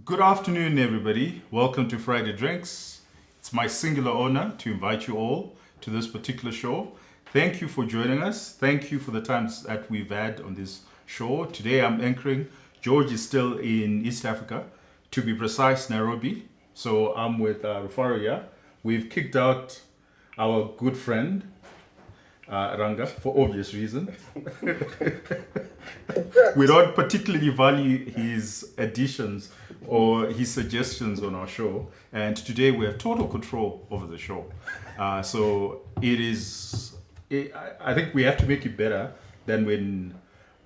Good afternoon, everybody. Welcome to Friday Drinks. It's my singular honor to invite you all to this particular show. Thank you for joining us. Thank you for the times that we've had on this show. Today I'm anchoring. George is still in East Africa, to be precise, Nairobi. So I'm with Rufaro here. We've kicked out our good friend, Ranga, for obvious reasons. We don't particularly value his additions or his suggestions on our show, and today we have total control over the show. So I think we have to make it better than when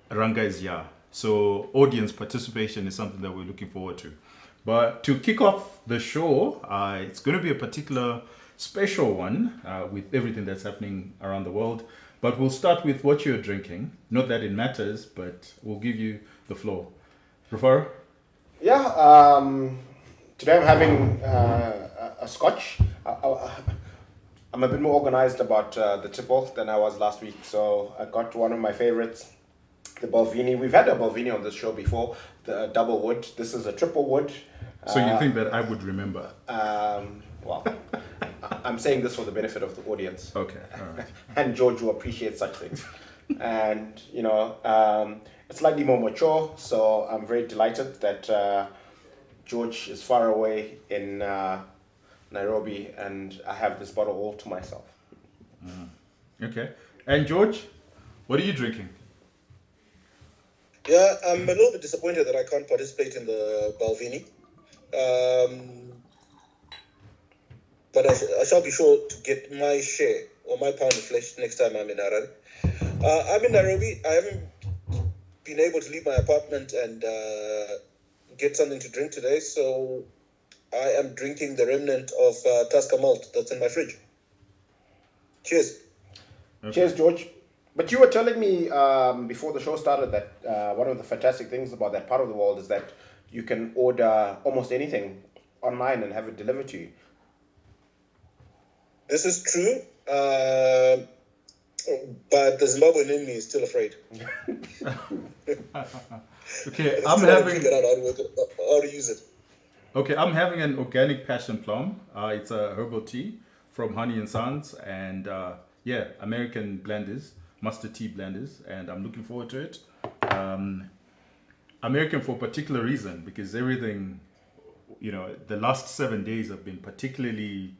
Ranga is here. So audience participation is something that we're looking forward to. But to kick off the show, it's going to be a particular special one with everything that's happening around the world. But we'll start with what you're drinking. Not that it matters, but we'll give you the floor. Rufaro? Yeah, today I'm having a scotch. I'm a bit more organized about the tipple than I was last week. So I got one of my favorites, the Balvenie. We've had a Balvenie on this show before, the double wood. This is a triple wood. So you think that I would remember? Well, I'm saying this for the benefit of the audience. Okay, all right. And George will appreciate such things. And, it's slightly more mature, so I'm very delighted that George is far away in Nairobi and I have this bottle all to myself. Okay. And George, what are you drinking? Yeah, I'm a little bit disappointed that I can't participate in the Balvenie. But I shall be sure to get my share or my pound of flesh next time I'm in Harare. I'm in Nairobi. I haven't been able to leave my apartment and get something to drink today, so I am drinking the remnant of Tusker malt that's in my fridge. Cheers. Okay. Cheers, George. But you were telling me before the show started that one of the fantastic things about that part of the world is that you can order almost anything online and have it delivered to you. This is true, but the Zimbabwean in me is still afraid. Okay, I'm trying to figure out how to use it. Okay, I'm having an organic passion plum. It's a herbal tea from Honey and Sons, and American blenders, mustard tea blenders, and I'm looking forward to it. American for a particular reason, because everything, the last 7 days have been particularly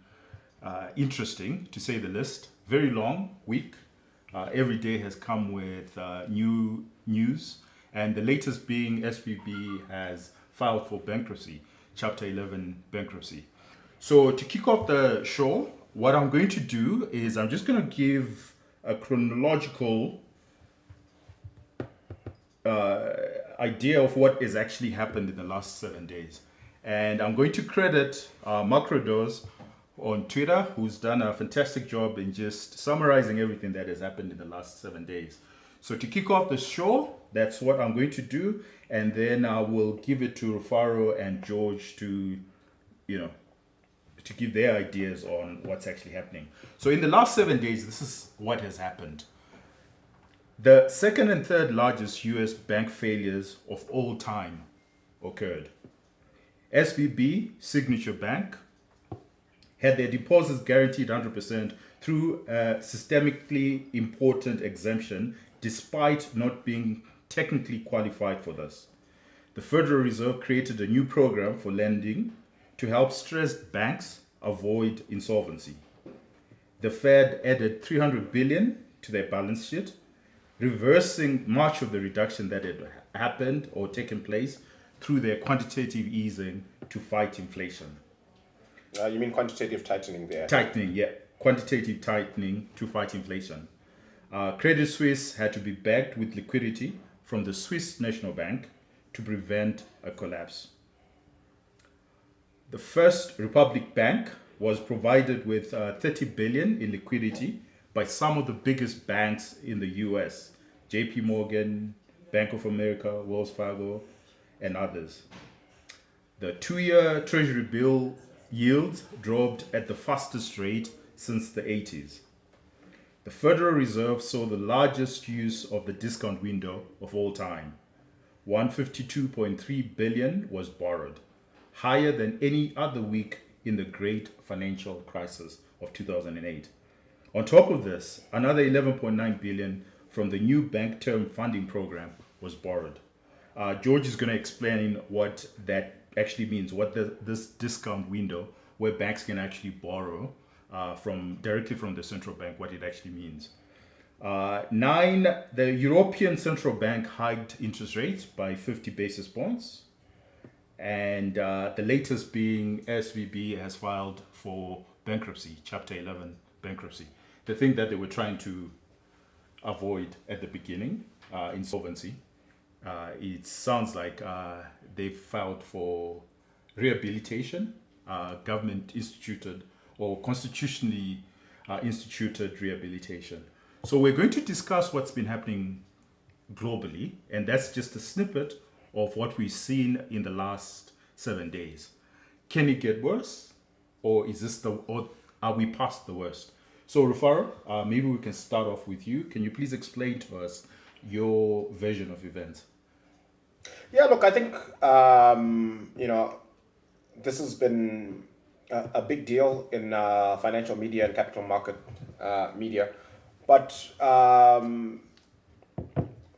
interesting, to say the least. Very long week. Every day has come with new news, and the latest being SVB has filed for bankruptcy, Chapter 11 bankruptcy. So to kick off the show, what I'm going to do is I'm just going to give a chronological idea of what has actually happened in the last 7 days. And I'm going to credit Macrodose on Twitter, who's done a fantastic job in just summarizing everything that has happened in the last 7 days. So to kick off the show, that's what I'm going to do, and then I will give it to Rufaro and George to give their ideas on what's actually happening. So in the last 7 days, this is what has happened. The second and third largest US bank failures of all time occurred. SVB, Signature Bank, had their deposits guaranteed 100% through a systemically important exemption, despite not being technically qualified for this. The Federal Reserve created a new program for lending to help stressed banks avoid insolvency. The Fed added $300 billion to their balance sheet, reversing much of the reduction that had happened or taken place through their quantitative easing to fight inflation. You mean quantitative tightening there? Tightening, yeah. Quantitative tightening to fight inflation. Credit Suisse had to be backed with liquidity from the Swiss National Bank to prevent a collapse. The First Republic Bank was provided with $30 billion in liquidity by some of the biggest banks in the US, JP Morgan, Bank of America, Wells Fargo, and others. The 2-year Treasury bill yields dropped at the fastest rate since the 80s. The Federal Reserve saw the largest use of the discount window of all time. $152.3 billion was borrowed. higher than any other week in the great financial crisis of 2008. On top of this, another 11.9 billion from the new bank term funding program was borrowed. George is going to explain what that actually means, what this discount window where banks can actually borrow from directly from the central bank, what it actually means. Nine, the European Central Bank hiked interest rates by 50 basis points. And the latest being SVB has filed for bankruptcy, Chapter 11 bankruptcy. The thing that they were trying to avoid at the beginning, insolvency, it sounds like they filed for rehabilitation, government instituted or constitutionally instituted rehabilitation. So we're going to discuss what's been happening globally, and that's just a snippet of what we've seen in the last 7 days. Can it get worse, or are we past the worst? So Rufaro, maybe we can start off with you. Can you please explain to us your version of events? Yeah, look, I think this has been a big deal in financial media and capital market media, but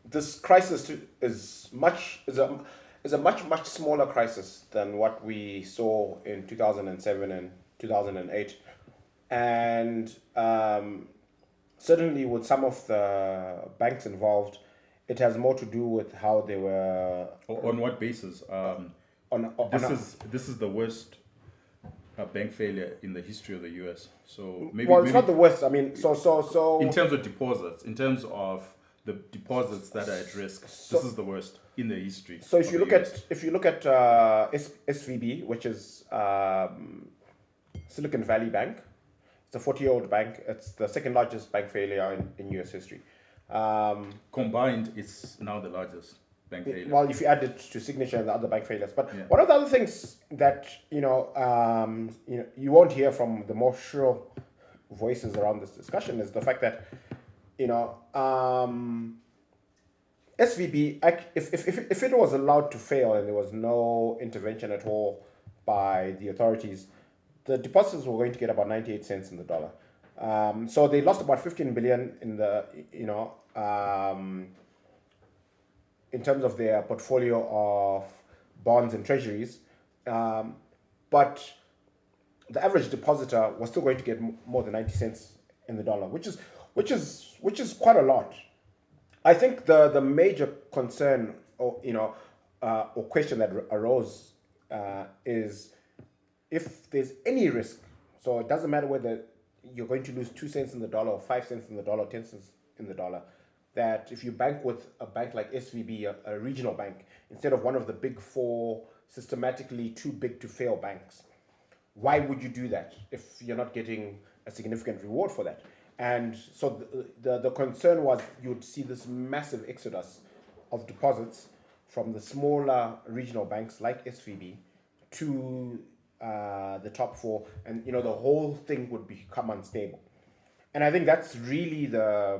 this crisis is a much smaller crisis than what we saw in 2007 and 2008, and certainly with some of the banks involved, it has more to do with how they were. On what basis? This is the worst bank failure in the history of the U.S. So it's not the worst. I mean, so in terms of deposits, in terms of the deposits that are at risk, this is the worst in the history. So if you look at SVB, which is Silicon Valley Bank, it's a 40-year-old bank. It's the second largest bank failure in U.S. history. Combined, it's now the largest bank failure. Well, if you add it to Signature and the other bank failures, but one of the other things that you won't hear from the more shrill voices around this discussion is the fact that SVB, if it was allowed to fail and there was no intervention at all by the authorities, the depositors were going to get about 98 cents in the dollar. So they lost about 15 billion in the in terms of their portfolio of bonds and treasuries, but the average depositor was still going to get more than 90 cents in the dollar, which is quite a lot. I think the major concern or question that arose is if there's any risk. So it doesn't matter whether you're going to lose 2 cents in the dollar or 5 cents in the dollar or 10 cents in the dollar, that if you bank with a bank like SVB, a regional bank, instead of one of the big four systematically too big to fail banks, why would you do that if you're not getting a significant reward for that? And so the concern was you'd see this massive exodus of deposits from the smaller regional banks like SVB to the top four, and the whole thing would become unstable. And I think that's really the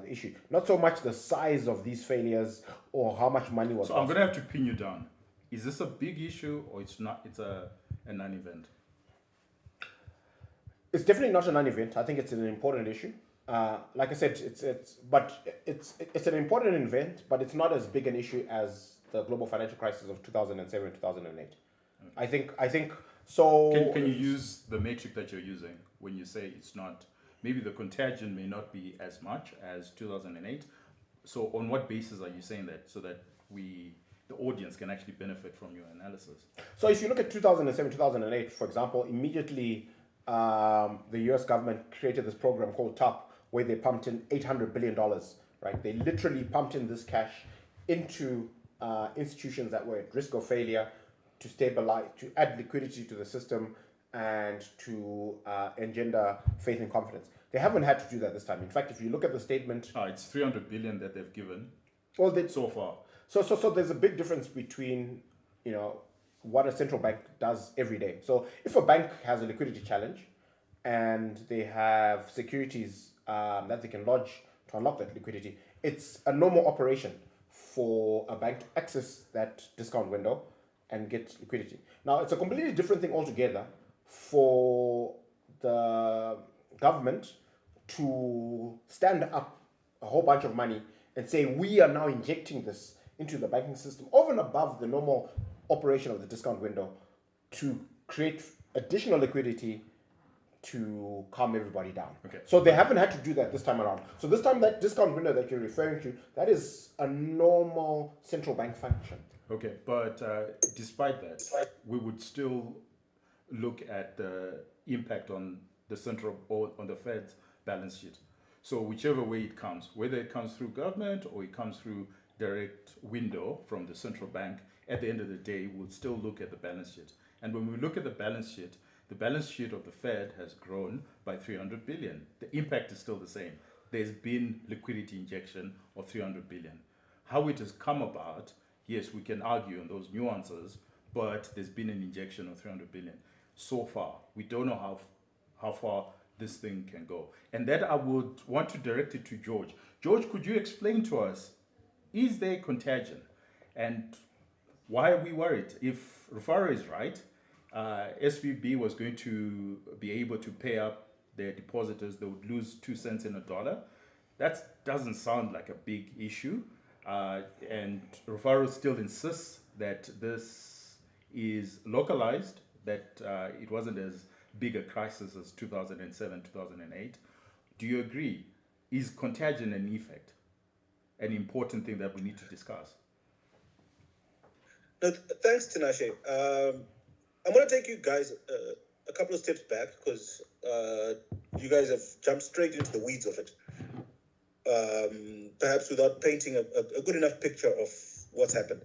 issue. Not so much the size of these failures or how much money was lost. So I'm going to have to pin you down. Is this a big issue or it's not? It's a non-event? It's definitely not a non-event. I think it's an important issue. Like I said, it's an important event, but it's not as big an issue as the global financial crisis of 2007, 2008. Okay. I think so. Can you use the metric that you're using when you say it's not? Maybe the contagion may not be as much as 2008. So on what basis are you saying that, so that the audience can actually benefit from your analysis? So if you look at 2007, 2008, for example, immediately the US government created this program called TOP, where they pumped in $800 billion, right? They literally pumped in this cash into institutions that were at risk of failure to stabilize, to add liquidity to the system, and to engender faith and confidence. They haven't had to do that this time. In fact, if you look at the statement, it's 300 billion that they've given. So far. So there's a big difference between what a central bank does every day. So if a bank has a liquidity challenge and they have securities that they can lodge to unlock that liquidity, it's a normal operation for a bank to access that discount window and get liquidity. Now, it's a completely different thing altogether for the government to stand up a whole bunch of money and say, we are now injecting this into the banking system over and above the normal operation of the discount window to create additional liquidity to calm everybody down. Okay. So they haven't had to do that this time around. So this time, that discount window that you're referring to, that is a normal central bank function. Okay, but despite that, we would still look at the impact on the central or on the Fed's balance sheet. So whichever way it comes, whether it comes through government or it comes through direct window from the central bank, at the end of the day, we'll still look at the balance sheet. And when we look at the balance sheet of the Fed has grown by 300 billion. The impact is still the same. There's been liquidity injection of 300 billion. How it has come about, yes, we can argue on those nuances, but there's been an injection of 300 billion. So far, we don't know how far this thing can go. And that I would want to direct it to George. George, could you explain to us, is there contagion? And why are we worried? If Rufaro is right, SVB was going to be able to pay up their depositors, they would lose 2 cents in a dollar. That doesn't sound like a big issue. And Rufaro still insists that this is localized, that it wasn't as big a crisis as 2007, 2008. Do you agree? Is contagion an effect? An important thing that we need to discuss? No, thanks, Tinashe. I'm going to take you guys a couple of steps back because you guys have jumped straight into the weeds of it. Perhaps without painting a good enough picture of what's happened.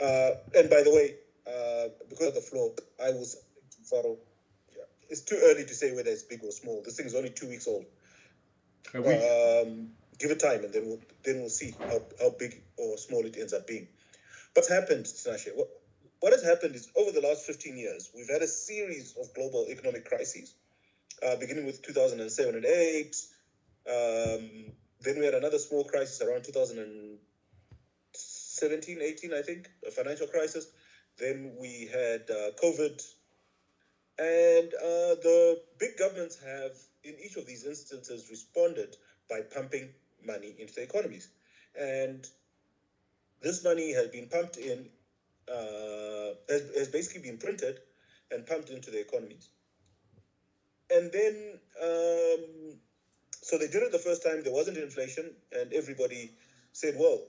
And by the way, because of the floor, I will say to Faro, it's too early to say whether it's big or small. This thing is only 2 weeks old. Give it time, and then we'll see how big or small it ends up being. What's happened, Tinashe? What has happened is over the last 15 years, we've had a series of global economic crises, beginning with 2007 and 8. Then we had another small crisis around 2017, 18, I think, a financial crisis. Then we had COVID. And the big governments have, in each of these instances, responded by pumping money into the economies. And this money has been pumped in, has basically been printed and pumped into the economies. And then, so they did it the first time, there wasn't inflation, and everybody said, well,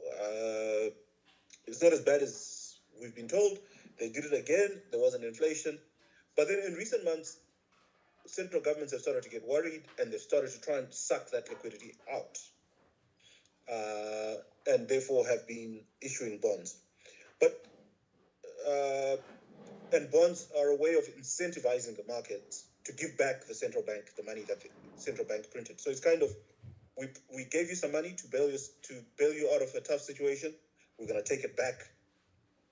it's not as bad as we've been told. They did it again, there wasn't inflation. But then in recent months, central governments have started to get worried, and they've started to try and suck that liquidity out, and therefore have been issuing bonds. But and bonds are a way of incentivizing the markets to give back the central bank the money that the central bank printed. So it's kind of, we gave you some money to bail you out of a tough situation. We're going to take it back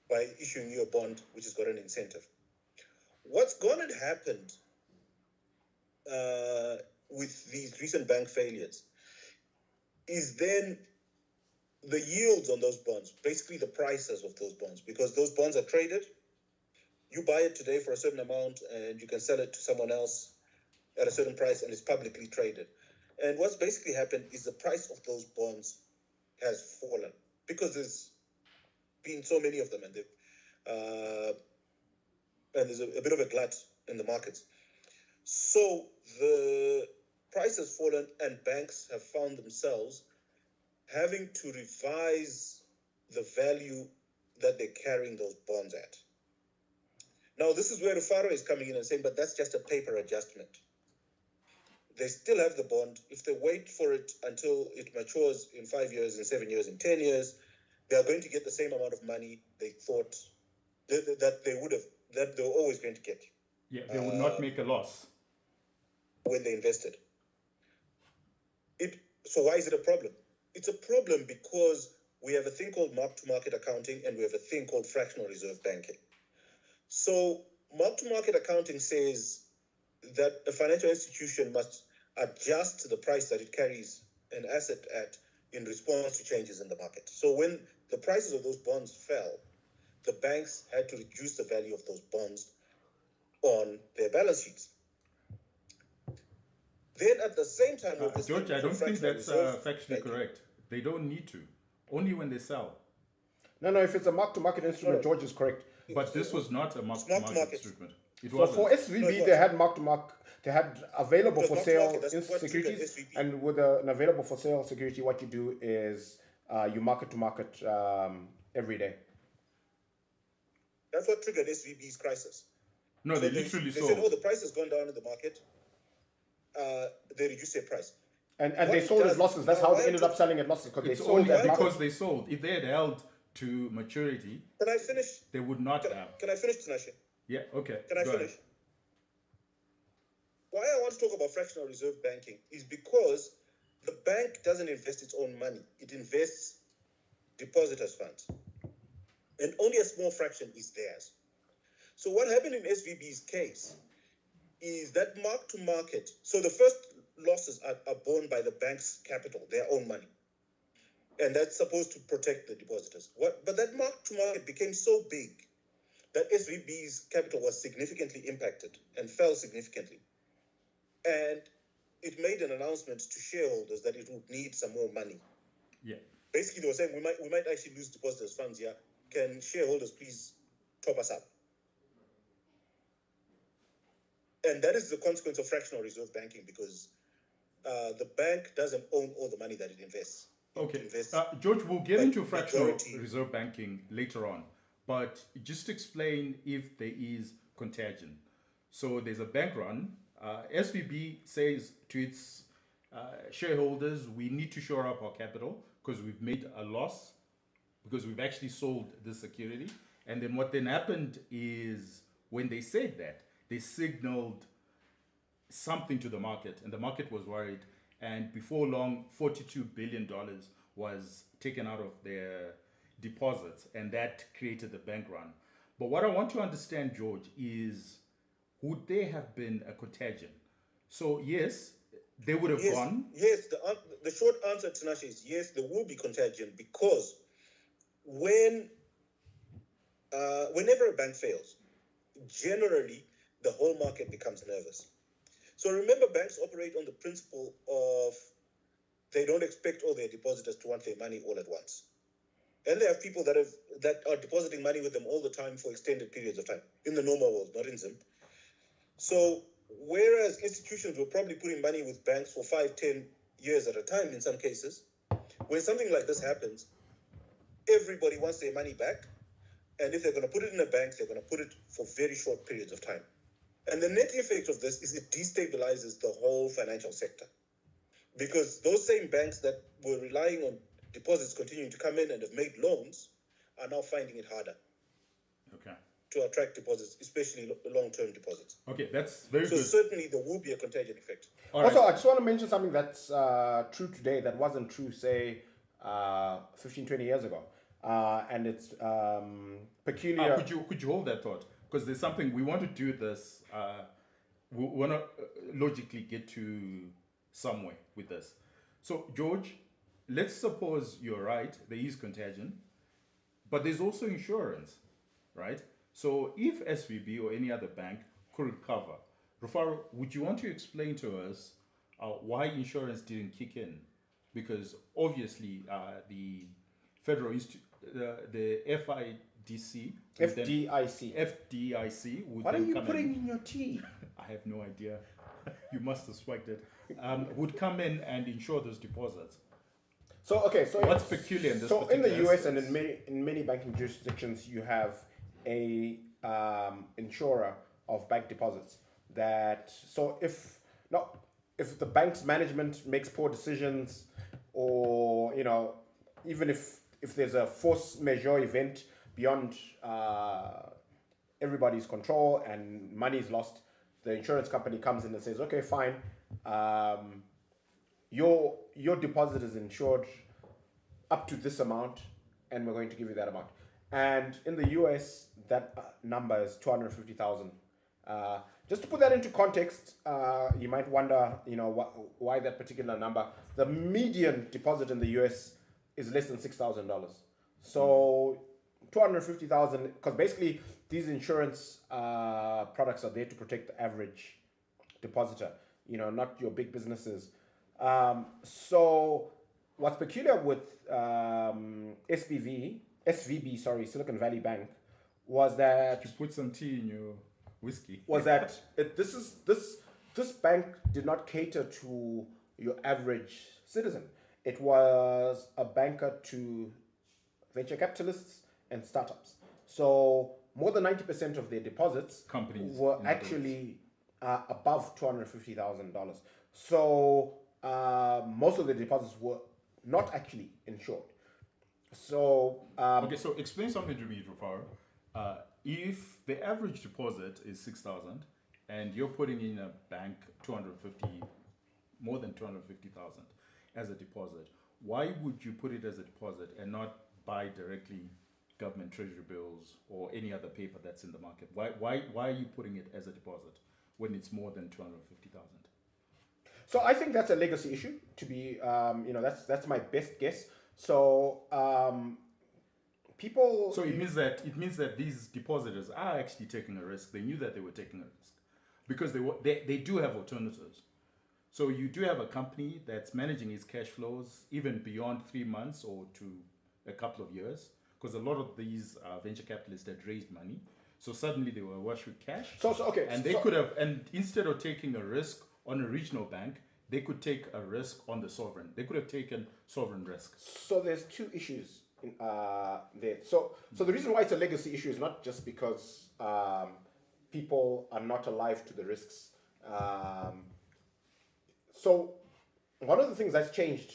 by issuing you a bond, which has got an incentive. What's gone and happened with these recent bank failures is then the yields on those bonds, basically the prices of those bonds, because those bonds are traded. You buy it today for a certain amount and you can sell it to someone else at a certain price, and it's publicly traded. And what's basically happened is the price of those bonds has fallen because there's been so many of them, and there's a bit of a glut in the markets. So the price has fallen, and banks have found themselves having to revise the value that they're carrying those bonds at. Now, this is where Rufaro is coming in and saying, but that's just a paper adjustment. They still have the bond. If they wait for it until it matures in 5 years, in 7 years, in 10 years, they are going to get the same amount of money they thought that they were always going to get. Yeah, they would not make a loss when they invested. So why is it a problem? It's a problem because we have a thing called mark-to-market accounting, and we have a thing called fractional reserve banking. So mark-to-market accounting says that a financial institution must adjust the price that it carries an asset at in response to changes in the market. So when the prices of those bonds fell, the banks had to reduce the value of those bonds on their balance sheets. Then at the same time, George, I don't think that's factually correct. They don't need to. Only when they sell. No, if it's a mark-to-market instrument, George is correct. But this was not a mark-to-market instrument. So for SVB, they had mark-to-market, they had available for sale securities, and with an available for sale security, what you do is you market-to-market every day. That's what triggered SVB's crisis. No, they literally they sold. said, the price has gone down in the market. They reduced their price. And they sold at losses. That's how they ended up selling at losses, because they sold at market. Because they sold. If they had held to maturity, can I finish? They would not have. Can I finish, Tinashe? Yeah, okay. Can I finish? Why I want to talk about fractional reserve banking is because the bank doesn't invest its own money. It invests depositors' funds. And only a small fraction is theirs. So what happened in SVB's case is that mark-to-market, so the first losses are borne by the bank's capital, their own money. And that's supposed to protect the depositors. But that mark-to-market became so big that SVB's capital was significantly impacted and fell significantly. And it made an announcement to shareholders that it would need some more money. Yeah. Basically, they were saying we might actually lose depositors' funds here. Can shareholders please top us up? And that is the consequence of fractional reserve banking, because the bank doesn't own all the money that it invests. Okay. George, we'll get into fractional reserve banking later on, but just explain if there is contagion. So there's a bank run. SVB says to its shareholders, we need to shore up our capital because we've made a loss, because we've actually sold the security. And then what then happened is, when they said that, they signaled something to the market, and the market was worried. And before long, $42 billion was taken out of their deposits, and that created the bank run. But what I want to understand, George, is would there have been a contagion? So yes, they would have gone. Yes, the short answer, Tinashe, is yes, there will be contagion, because whenever a bank fails, generally the whole market becomes nervous. So remember, banks operate on the principle of they don't expect all their depositors to want their money all at once. And they have people that are depositing money with them all the time for extended periods of time, in the normal world, not in Zim. So whereas institutions were probably putting money with banks for 5-10 years at a time in some cases, when something like this happens, everybody wants their money back. And if they're going to put it in a bank, they're going to put it for very short periods of time. And the net effect of this is it destabilizes the whole financial sector, because those same banks that were relying on deposits continuing to come in and have made loans are now finding it harder to attract deposits, especially long-term deposits. Okay, that's very good. So certainly there will be a contagion effect. Also, I just want to mention something that's true today that wasn't true, say, 15, 20 years ago. And it's peculiar. Could you hold that thought? Because there's something we want to do this. We want to logically get to somewhere with this. So George, let's suppose you're right. There is contagion, but there's also insurance, right? So if SVB or any other bank could recover, Rufaro, would you want to explain to us why insurance didn't kick in? Because obviously the Federal Institute, the FDIC would. What are you putting in your tea? I have no idea. You must have swiped it. Would come in and insure those deposits. So what's peculiar in this? So in the US and in many banking jurisdictions, you have a insurer of bank deposits. If the bank's management makes poor decisions, or even if there's a force majeure event beyond everybody's control and money is lost, the insurance company comes in and says, okay, fine, your deposit is insured up to this amount, and we're going to give you that amount. And in the US, that number is 250,000. Just to put that into context, you might wonder, why that particular number. The median deposit in the US is less than $6,000. So 250,000, because basically these insurance products are there to protect the average depositor, not your big businesses. So what's peculiar with SVB, sorry, Silicon Valley Bank, was that You put some tea in your whiskey. this bank did not cater to your average citizen. It was a banker to venture capitalists and startups. So more than 90% of their deposits Companies, were in other actually above $250,000. So most of the deposits were not actually insured. So Okay, so explain something to me, Rufaro. If the average deposit is 6,000 and you're putting in a bank 250, more than 250,000 as a deposit, why would you put it as a deposit and not buy directly government treasury bills or any other paper that's in the market? Why are you putting it as a deposit when it's more than 250,000? So I think that's a legacy issue. To be, that's my best guess. So people. So it means that these depositors are actually taking a risk. They knew that they were taking a risk because they do have alternatives. So you do have a company that's managing its cash flows even beyond 3 months or to a couple of years, because a lot of these venture capitalists had raised money. So suddenly they were awash with cash. And they could have, and instead of taking a risk on a regional bank, they could take a risk on the sovereign. They could have taken sovereign risk. So there's two issues there. So the reason why it's a legacy issue is not just because people are not alive to the risks. So one of the things that's changed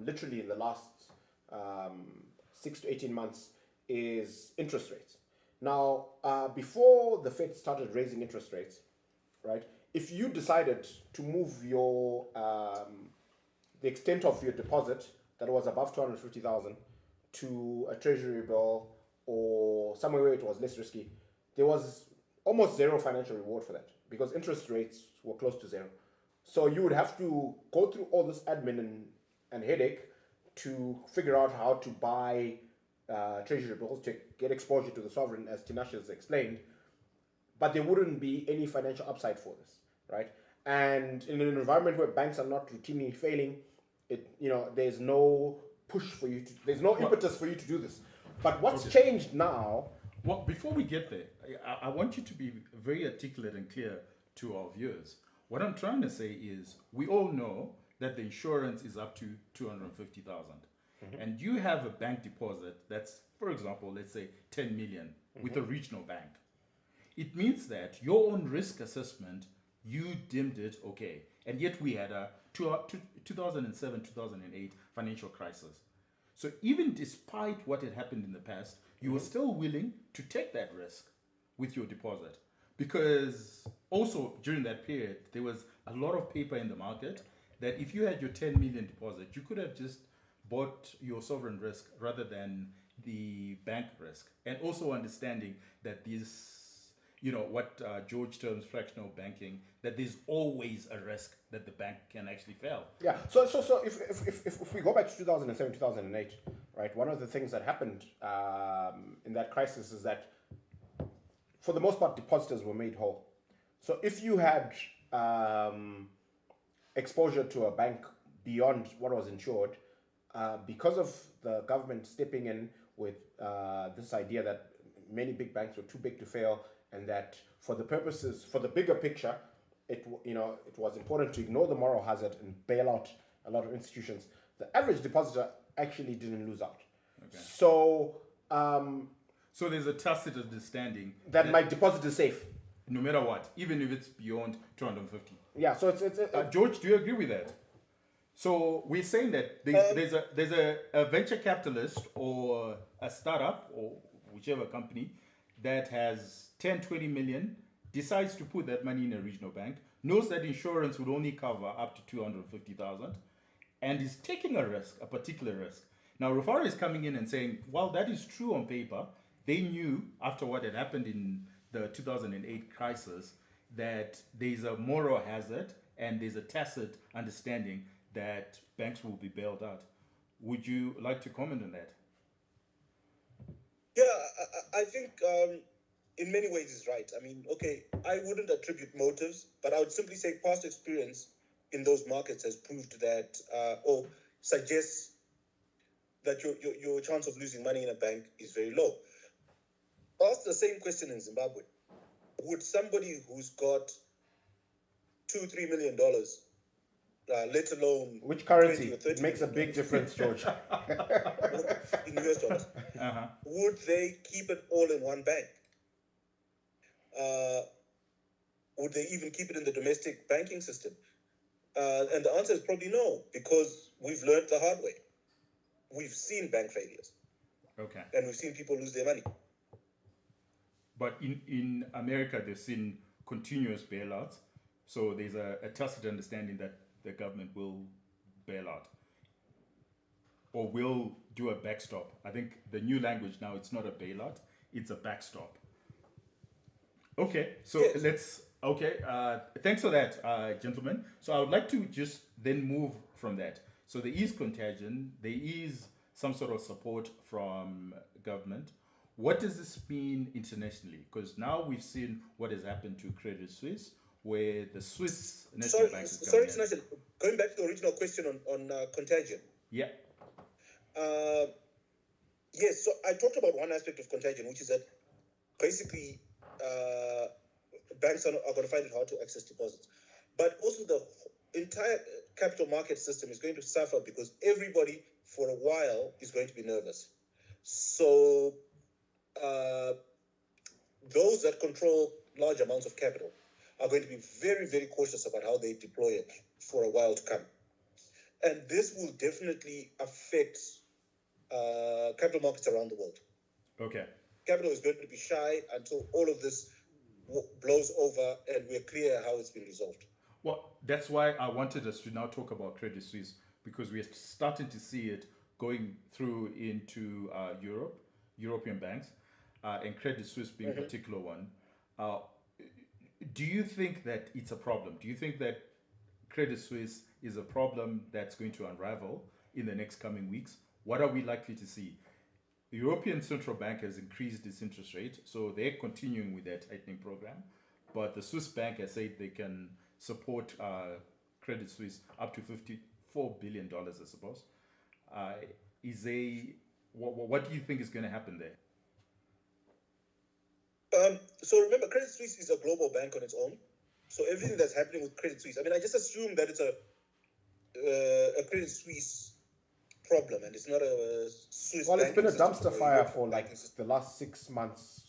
literally in the last 6 to 18 months is interest rates. Now, before the Fed started raising interest rates, right? If you decided to move your the extent of your deposit that was above 250,000 to a treasury bill or somewhere where it was less risky, there was almost zero financial reward for that because interest rates were close to zero. So you would have to go through all this admin and headache to figure out how to buy treasury bills to get exposure to the sovereign, as Tinashe has explained. But there wouldn't be any financial upside for this, right? And in an environment where banks are not routinely failing, there's no push for you to, there's no impetus for you to do this. But what's changed now? Well, before we get there, I want you to be very articulate and clear to our viewers. What I'm trying to say is, we all know that the insurance is up to 250,000, and you have a bank deposit that's, for example, let's say 10 million with a regional bank. It means that your own risk assessment, you dimmed it okay, and yet we had a 2007-2008 financial crisis. So even despite what had happened in the past, you were still willing to take that risk with your deposit. Because also during that period, there was a lot of paper in the market that if you had your 10 million deposit, you could have just bought your sovereign risk rather than the bank risk. And also understanding that this, what George terms fractional banking, that there's always a risk that the bank can actually fail. Yeah. So if we go back to 2007, 2008, right, one of the things that happened in that crisis is that for the most part, depositors were made whole. So if you had exposure to a bank beyond what was insured, because of the government stepping in with this idea that many big banks were too big to fail, and that for the bigger picture, it was important to ignore the moral hazard and bail out a lot of institutions. The average depositor actually didn't lose out. Okay. So there's a tacit understanding that my deposit is safe, no matter what, even if it's beyond 250. Yeah. So it's George, do you agree with that? So we're saying that there's a venture capitalist or a startup or whichever company that has 10, 20 million, decides to put that money in a regional bank, knows that insurance would only cover up to 250,000, and is taking a risk, a particular risk. Now, Rufaro is coming in and saying, well, that is true on paper. They knew after what had happened in the 2008 crisis that there's a moral hazard and there's a tacit understanding that banks will be bailed out. Would you like to comment on that? Yeah, I think in many ways he's right. I mean, okay, I wouldn't attribute motives, but I would simply say past experience in those markets has proved that, or suggests that your chance of losing money in a bank is very low. Ask the same question in Zimbabwe. Would somebody who's got $2-3 million, let alone Which 20 currency? or 30 It makes a big difference, George. in US dollars, would they keep it all in one bank? Would they even keep it in the domestic banking system? And the answer is probably no, because we've learned the hard way. We've seen bank failures. Okay. And we've seen people lose their money. But in America, they've seen continuous bailouts. So there's a tacit understanding that the government will bail out or will do a backstop. I think the new language now, it's not a bailout, it's a backstop. Okay, so Yes. thanks for that, gentlemen. So I would like to just then move from that. So there is contagion, there is some sort of support from government. What does this mean internationally? Because now we've seen what has happened to Credit Suisse, where the Swiss National Bank is coming in. Sorry, going back to the original question on contagion. Yeah. Yes, so I talked about one aspect of contagion, which is that basically banks are going to find it hard to access deposits. But also the entire capital market system is going to suffer because everybody for a while is going to be nervous. So those that control large amounts of capital are going to be very, very cautious about how they deploy it for a while to come. And this will definitely affect capital markets around the world. Okay. Capital is going to be shy until all of this blows over and we're clear how it's been resolved. Well, that's why I wanted us to now talk about Credit Suisse, because we're starting to see it going through into European banks, and Credit Suisse being a particular one. Do you think that it's a problem? Do you think that Credit Suisse is a problem that's going to unravel in the next coming weeks? What are we likely to see? The European Central Bank has increased its interest rate, so they're continuing with their tightening program. But the Swiss bank has said they can support Credit Suisse up to $54 billion, I suppose. What do you think is going to happen there? So remember, Credit Suisse is a global bank on its own. So everything that's happening with Credit Suisse, I mean, I just assume that it's a Credit Suisse problem, and it's not a Swiss. Well, it's been a banking dumpster system or fire European for like banking system. the last 6 months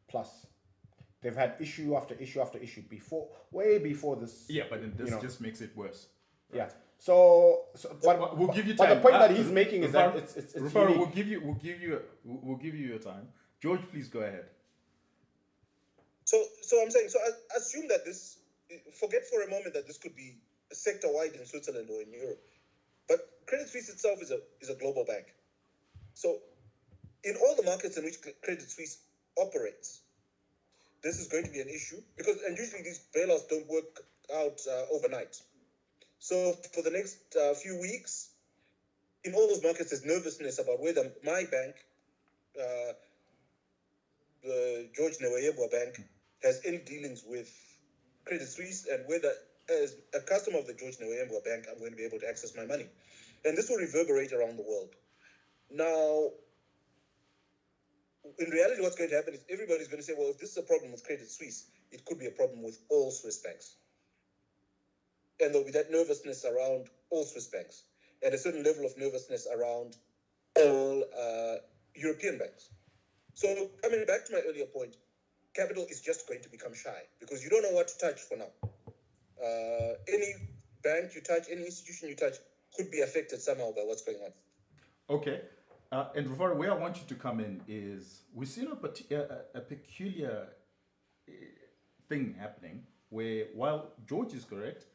plus. They've had issue after issue after issue way before this. Yeah, but then this just makes it worse. Yeah. So but We'll give you But time. the point that he's making is that it's Rufaro, unique. we'll give you your time. George, please go ahead. So I'm saying, so I assume that this, forget for a moment that this could be sector-wide in Switzerland or in Europe, but Credit Suisse itself is a global bank. So in all the markets in which Credit Suisse operates, this is going to be an issue and usually these bailouts don't work out overnight. So for the next few weeks, in all those markets, there's nervousness about whether my bank, the George Newayebwa Bank, has any dealings with Credit Suisse, and whether, as a customer of the George Newayebwa Bank, I'm going to be able to access my money. And this will reverberate around the world. Now, in reality, what's going to happen is everybody's going to say, well, if this is a problem with Credit Suisse, it could be a problem with all Swiss banks. And there'll be that nervousness around all Swiss banks, and a certain level of nervousness around all European banks. So coming back to my earlier point, capital is just going to become shy because you don't know what to touch for now. Any bank you touch, any institution you touch could be affected somehow by what's going on. Okay. And Rufaro, where I want you to come in is we've seen a peculiar thing happening where, while George is correct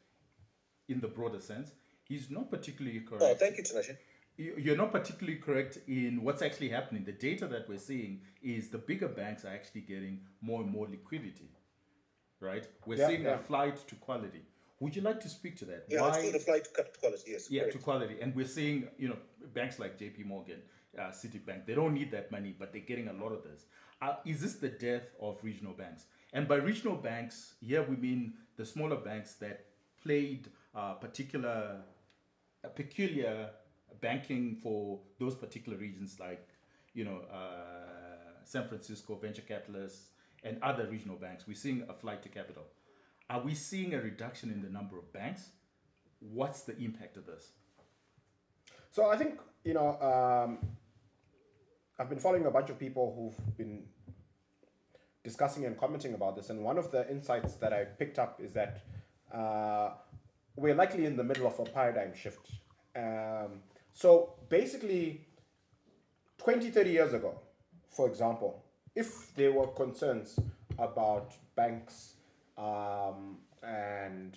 in the broader sense, he's not particularly correct. Oh, thank you, Tinashe. You're not particularly correct in what's actually happening. The data that we're seeing is the bigger banks are actually getting more and more liquidity, right? We're seeing a flight to quality. Would you like to speak to that? Yeah, it's called a flight to quality. Yes, Yeah, correct. to quality. And we're seeing, banks like JP Morgan, Citibank, they don't need that money, but they're getting a lot of this. Is this the death of regional banks? And by regional banks, here we mean the smaller banks that played peculiar banking for those particular regions, like, San Francisco, venture capitalists, and other regional banks. We're seeing a flight to capital. Are we seeing a reduction in the number of banks? What's the impact of this? So I think, I've been following a bunch of people who've been discussing and commenting about this, and one of the insights that I picked up is that we're likely in the middle of a paradigm shift. So basically, 20, 30 years ago, for example, if there were concerns about banks and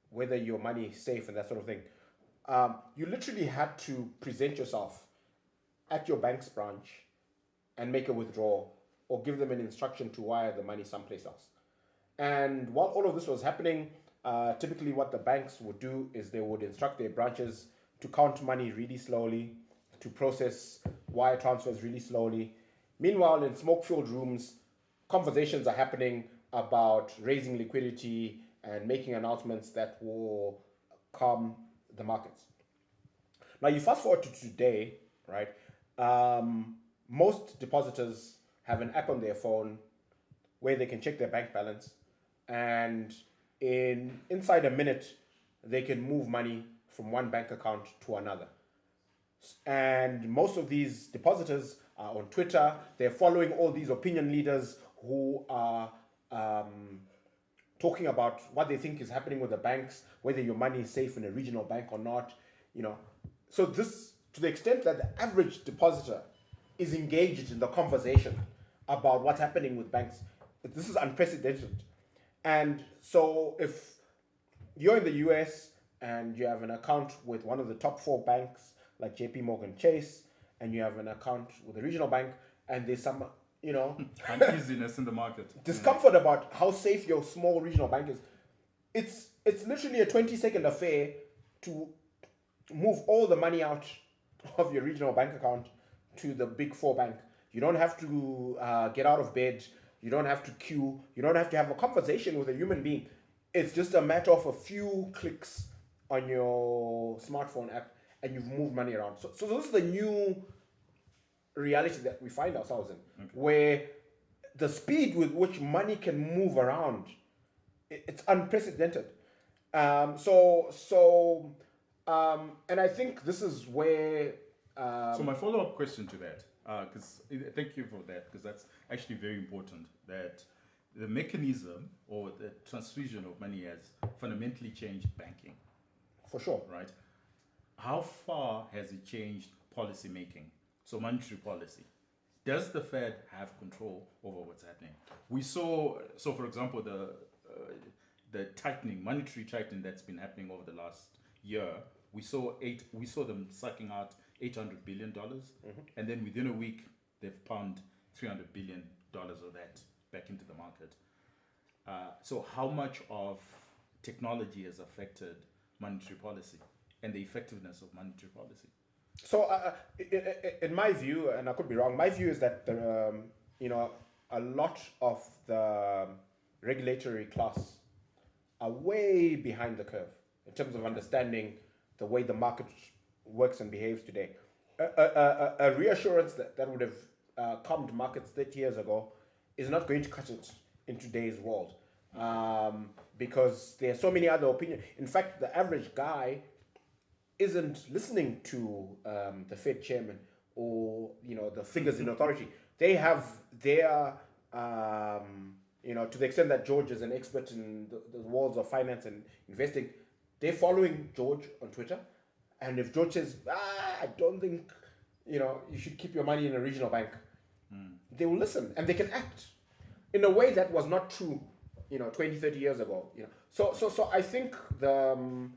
whether your money is safe and that sort of thing, you literally had to present yourself at your bank's branch and make a withdrawal or give them an instruction to wire the money someplace else. And while all of this was happening, typically what the banks would do is they would instruct their branches to count money really slowly, to process wire transfers really slowly. Meanwhile, in smoke-filled rooms, conversations are happening about raising liquidity and making announcements that will calm the markets. Now, you fast forward to today, right? Most depositors have an app on their phone where they can check their bank balance, and inside a minute, they can move money from one bank account to another. And most of these depositors are on Twitter. They're following all these opinion leaders who are talking about what they think is happening with the banks, whether your money is safe in a regional bank or not. So this, to the extent that the average depositor is engaged in the conversation about what's happening with banks, this is unprecedented. And so if you're in the US and you have an account with one of the top 4 banks like JP Morgan Chase, and you have an account with a regional bank, and there's some, uneasiness in the market, discomfort about how safe your small regional bank is, it's literally a 20-second affair to move all the money out of your regional bank account to the big 4 bank. You don't have to get out of bed. You don't have to queue. You don't have to have a conversation with a human being. It's just a matter of a few clicks on your smartphone app, and you've moved money around. So this is the new reality that we find ourselves in, where the speed with which money can move around, it's unprecedented. And I think this is where. So my follow-up question to that, because thank you for that, because that's actually very important, that the mechanism or the transfusion of money has fundamentally changed banking. For sure. Right? How far has it changed policy making? So monetary policy. Does the Fed have control over what's happening? We saw, so for example, the tightening, monetary tightening that's been happening over the last year. We saw them sucking out $800 billion, and then within a week they've pumped $300 billion of that back into the market. So how much of technology has affected monetary policy and the effectiveness of monetary policy? So, in my view, and I could be wrong, my view is that a lot of the regulatory class are way behind the curve in terms of understanding the way the market works and behaves today. A reassurance that would have calmed markets 30 years ago is not going to cut it in today's world, because there are so many other opinions. In fact, the average guy isn't listening to the Fed chairman or the figures in authority. They have their to the extent that George is an expert in the worlds of finance and investing, they're following George on Twitter. And if George says, I don't think you should keep your money in a regional bank, they will listen and they can act in a way that was not true 20, 30 years ago. So I think the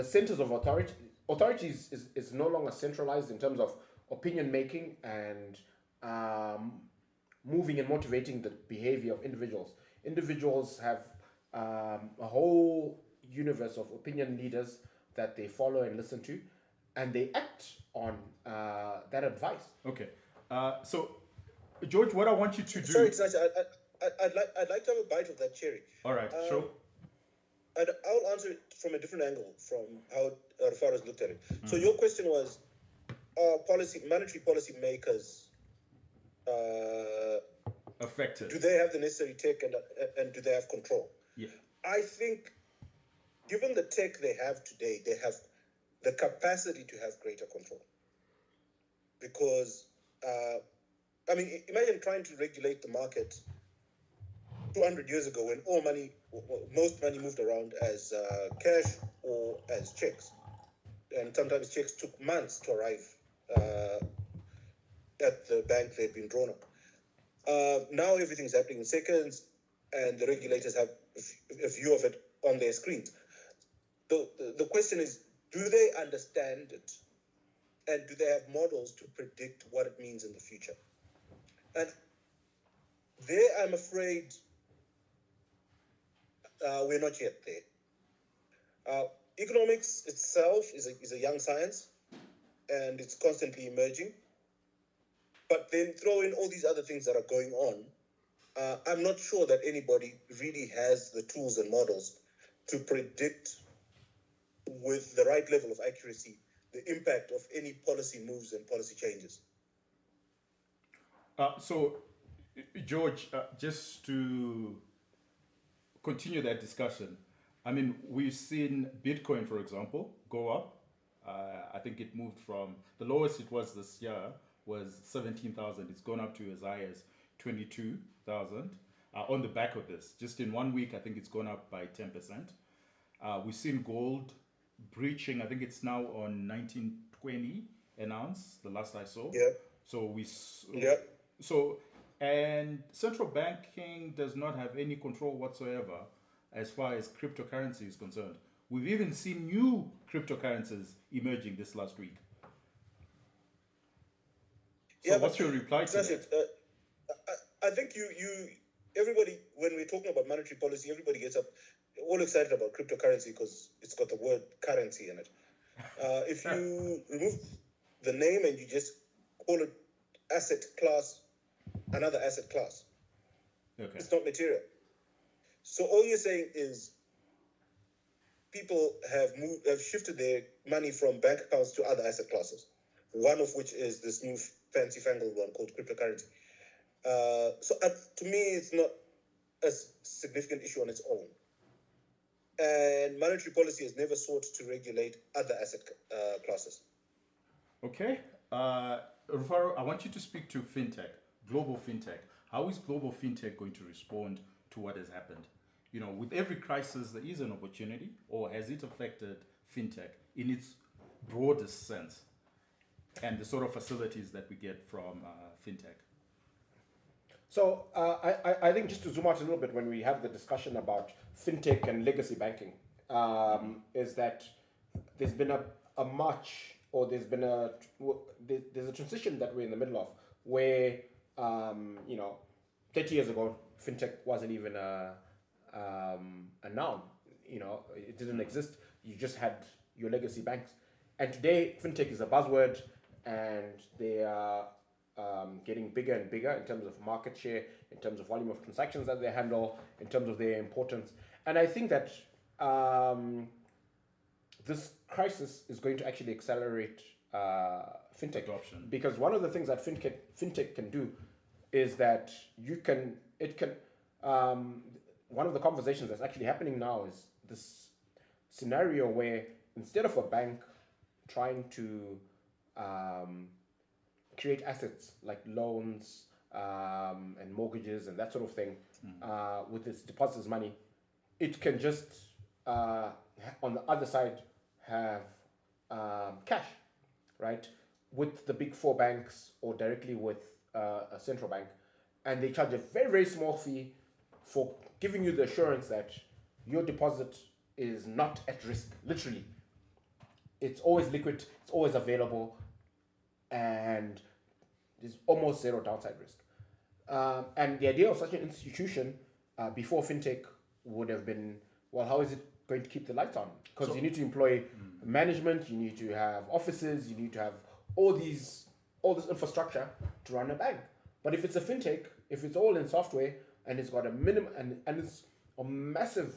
centers of authority is no longer centralized in terms of opinion making and moving and motivating the behavior of individuals. Individuals have a whole universe of opinion leaders that they follow and listen to, and they act on that advice. Okay. So, George, what I want you to do. Sorry, I'd like to have a bite of that cherry. All right, sure. I'll answer it from a different angle from how Rufaro's looked at it. So your question was, are monetary policy makers Affected. do they have the necessary tech and do they have control? Yeah. I think, given the tech they have today, they have the capacity to have greater control. Because, imagine trying to regulate the market 200 years ago when most money moved around as cash or as checks. And sometimes checks took months to arrive at the bank they'd been drawn up. Now everything's happening in seconds, and the regulators have a view of it on their screens. The question is, do they understand it? And do they have models to predict what it means in the future? And there, I'm afraid, we're not yet there. Economics itself is a young science, and it's constantly emerging. But then throw in all these other things that are going on. I'm not sure that anybody really has the tools and models to predict with the right level of accuracy the impact of any policy moves and policy changes. So, George, just to continue that discussion, I mean, we've seen Bitcoin, for example, go up. I think it moved from the lowest it was this year was 17,000. It's gone up to as high as 22,000 on the back of this. Just in 1 week, I think it's gone up by 10%. We've seen gold breaching, I think it's now on 1920 an ounce, the last I saw. Yeah. So, and central banking does not have any control whatsoever as far as cryptocurrency is concerned. We've even seen new cryptocurrencies emerging this last week. So what's your reply to that? I think everybody, when we're talking about monetary policy, everybody gets all excited about cryptocurrency because it's got the word currency in it. If you remove the name and you just call it asset class, another asset class, Okay. it's not material. So all you're saying is people have shifted their money from bank accounts to other asset classes, one of which is this new fancy fangled one called cryptocurrency. So to me, it's not a significant issue on its own. And monetary policy has never sought to regulate other asset classes. Okay. Rufaro, I want you to speak to fintech, global fintech. How is global fintech going to respond to what has happened? You know, with every crisis, there is an opportunity, or has it affected fintech in its broadest sense and the sort of facilities that we get from fintech? So I think just to zoom out a little bit when we have the discussion about fintech and legacy banking, is that there's been a march, or there's a transition that we're in the middle of where 30 years ago fintech wasn't even a noun. It didn't exist. You just had your legacy banks, and today fintech is a buzzword, and they are getting bigger and bigger in terms of market share, in terms of volume of transactions that they handle, in terms of their importance. And I think that this crisis is going to actually accelerate fintech adoption, because one of the things that fintech can do is that one of the conversations that's actually happening now is this scenario where instead of a bank trying to create assets like loans and mortgages and that sort of thing with its deposits money, it can just on the other side have cash, right, with the big four banks or directly with a central bank, and they charge a very, very small fee for giving you the assurance that your deposit is not at risk. Literally, it's always liquid, it's always available, and there's almost zero downside risk. And the idea of such an institution before fintech would have been, well, how is it going to keep the lights on? Because So- you need to employ management, you need to have offices, you need to have all this infrastructure to run a bank. But if it's a fintech, if it's all in software and it's got a minimum and it's a massive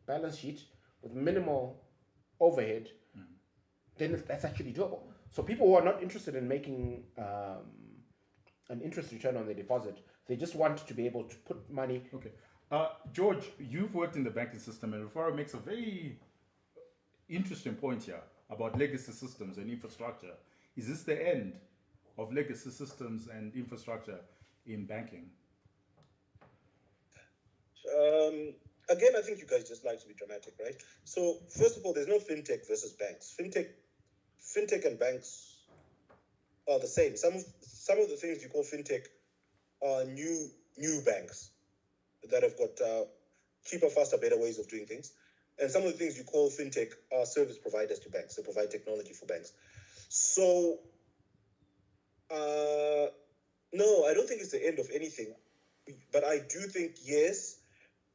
balance sheet with minimal overhead, then that's actually doable. So people who are not interested in making an interest return on their deposit, they just want to be able to put money. Okay. George, you've worked in the banking system, and Rufaro makes a very interesting point here about legacy systems and infrastructure. Is this the end of legacy systems and infrastructure in banking? Again, I think you guys just like to be dramatic, right? So, first of all, there's no fintech versus banks. Fintech and banks are the same. Some of the things you call fintech are new banks that have got cheaper, faster, better ways of doing things. And some of the things you call fintech are service providers to banks. They provide technology for banks. So, no, I don't think it's the end of anything. But I do think, yes,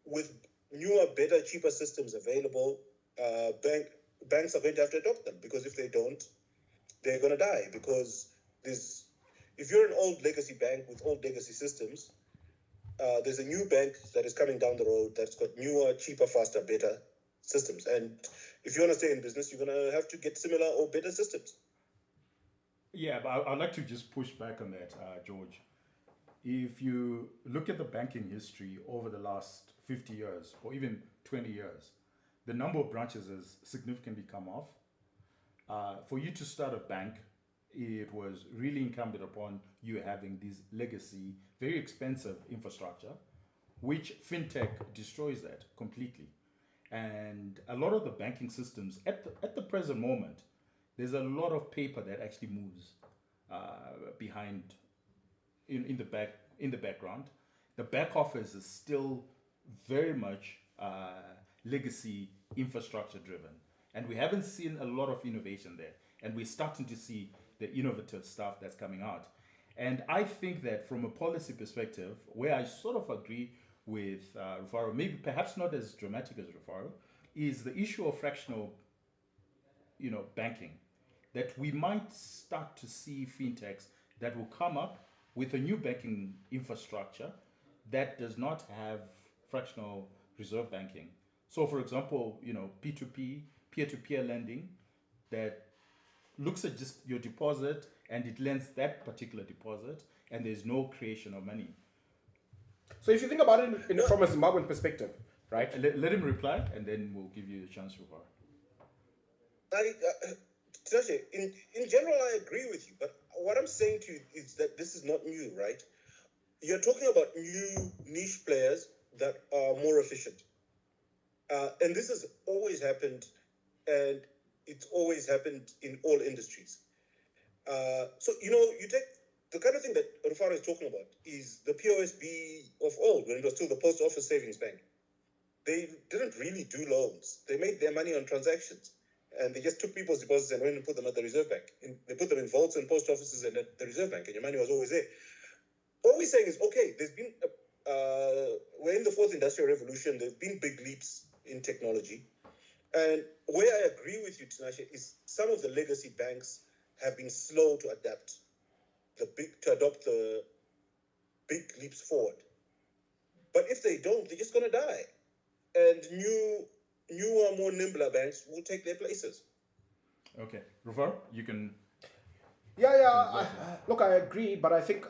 with newer, better, cheaper systems available, banks are going to have to adopt them, because if they don't, they're going to die. Because if you're an old legacy bank with old legacy systems, there's a new bank that is coming down the road that's got newer, cheaper, faster, better systems. And if you want to stay in business, you're going to have to get similar or better systems. Yeah, but I'd like to just push back on that, George. If you look at the banking history over the last 50 years or even 20 years, the number of branches has significantly come off. For you to start a bank, it was really incumbent upon you having this legacy, very expensive infrastructure, which fintech destroys that completely. And a lot of the banking systems at the present moment, there's a lot of paper that actually moves behind in the background. The back office is still very much legacy infrastructure driven, and we haven't seen a lot of innovation there. And we're starting to see the innovative stuff that's coming out. And I think that from a policy perspective, where I sort of agree with Rufaro, maybe perhaps not as dramatic as Rufaro, is the issue of fractional, banking. That we might start to see fintechs that will come up with a new banking infrastructure that does not have fractional reserve banking. So, for example, P2P, peer-to-peer lending, that looks at just your deposit and it lends that particular deposit, and there's no creation of money. So if you think about it from a Zimbabwean perspective, right? Let him reply, and then we'll give you a chance to reply. Tinashe, in general, I agree with you. But what I'm saying to you is that this is not new, right? You're talking about new niche players that are more efficient. And this has always happened, and it's always happened in all industries. So, you take the kind of thing that Rufaro is talking about is the POSB of old, when it was still the Post Office Savings Bank. They didn't really do loans. They made their money on transactions. And they just took people's deposits and went and put them at the Reserve Bank. They put them in vaults and post offices and at the Reserve Bank, and your money was always there. All we're saying is, okay, we're in the fourth industrial revolution. There's been big leaps in technology. And where I agree with you, Tinashe, is some of the legacy banks have been slow to adopt the big leaps forward. But if they don't, they're just going to die. And newer, more nimbler banks will take their places. Okay, Rufaro, you can. Look, I agree, but I think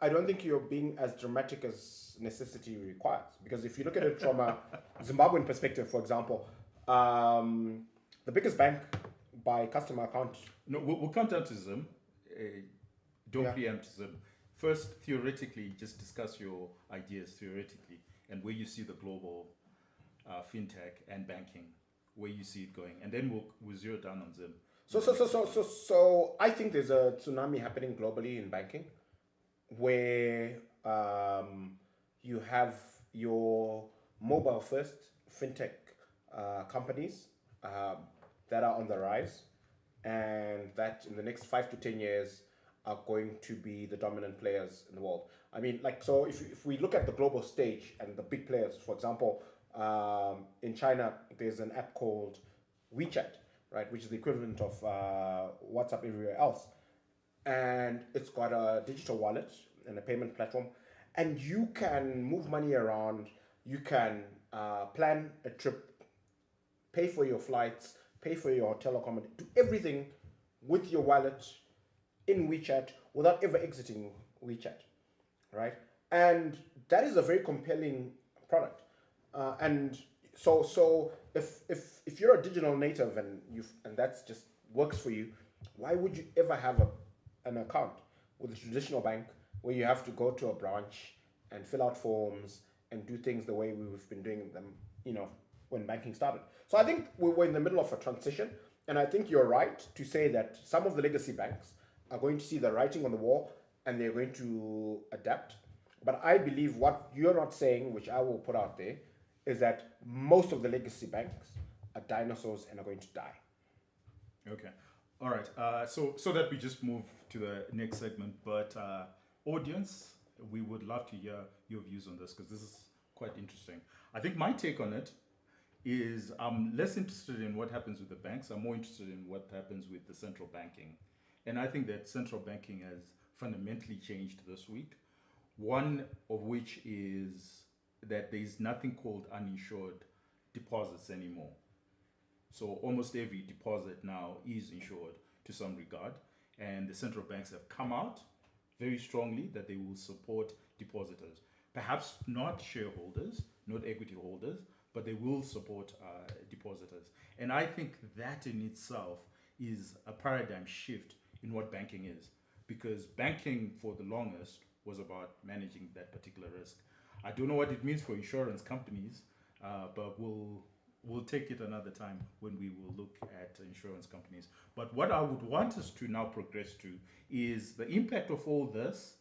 I don't think you're being as dramatic as necessity requires. Because if you look at it from a Zimbabwean perspective, for example, the biggest bank by customer account. No, we'll come down to Zim. Don't preempt Zim. First, theoretically, just discuss your ideas theoretically and where you see the global fintech and banking, where you see it going, and then we'll zero down on Zim. So I think there's a tsunami happening globally in banking, where you have your mobile first fintech companies that are on the rise, and that in the next 5 to 10 years are going to be the dominant players in the world. I mean, like, so if we look at the global stage and the big players, for example, in China, there's an app called WeChat, right, which is the equivalent of WhatsApp everywhere else. And it's got a digital wallet and a payment platform. And you can move money around, you can plan a trip, pay for your flights, pay for your hotel accommodation, do everything with your wallet in WeChat without ever exiting WeChat, right? And that is a very compelling product. And so if you're a digital native and that's just works for you, why would you ever have an account with a traditional bank where you have to go to a branch and fill out forms and do things the way we've been doing them, when banking started? So I think we were in the middle of a transition, and I think you're right to say that some of the legacy banks are going to see the writing on the wall and they're going to adapt. But I believe what you're not saying, which I will put out there, is that most of the legacy banks are dinosaurs and are going to die. Okay. All right. So that we just move to the next segment, but audience, we would love to hear your views on this because this is quite interesting. I think my take on it is I'm less interested in what happens with the banks. I'm more interested in what happens with the central banking. And I think that central banking has fundamentally changed this week. One of which is that there's nothing called uninsured deposits anymore. So almost every deposit now is insured to some regard. And the central banks have come out very strongly that they will support depositors. Perhaps not shareholders, not equity holders, but they will support depositors. And I think that in itself is a paradigm shift in what banking is. Because banking for the longest was about managing that particular risk. I don't know what it means for insurance companies, but we'll take it another time when we will look at insurance companies. But what I would want us to now progress to is the impact of all this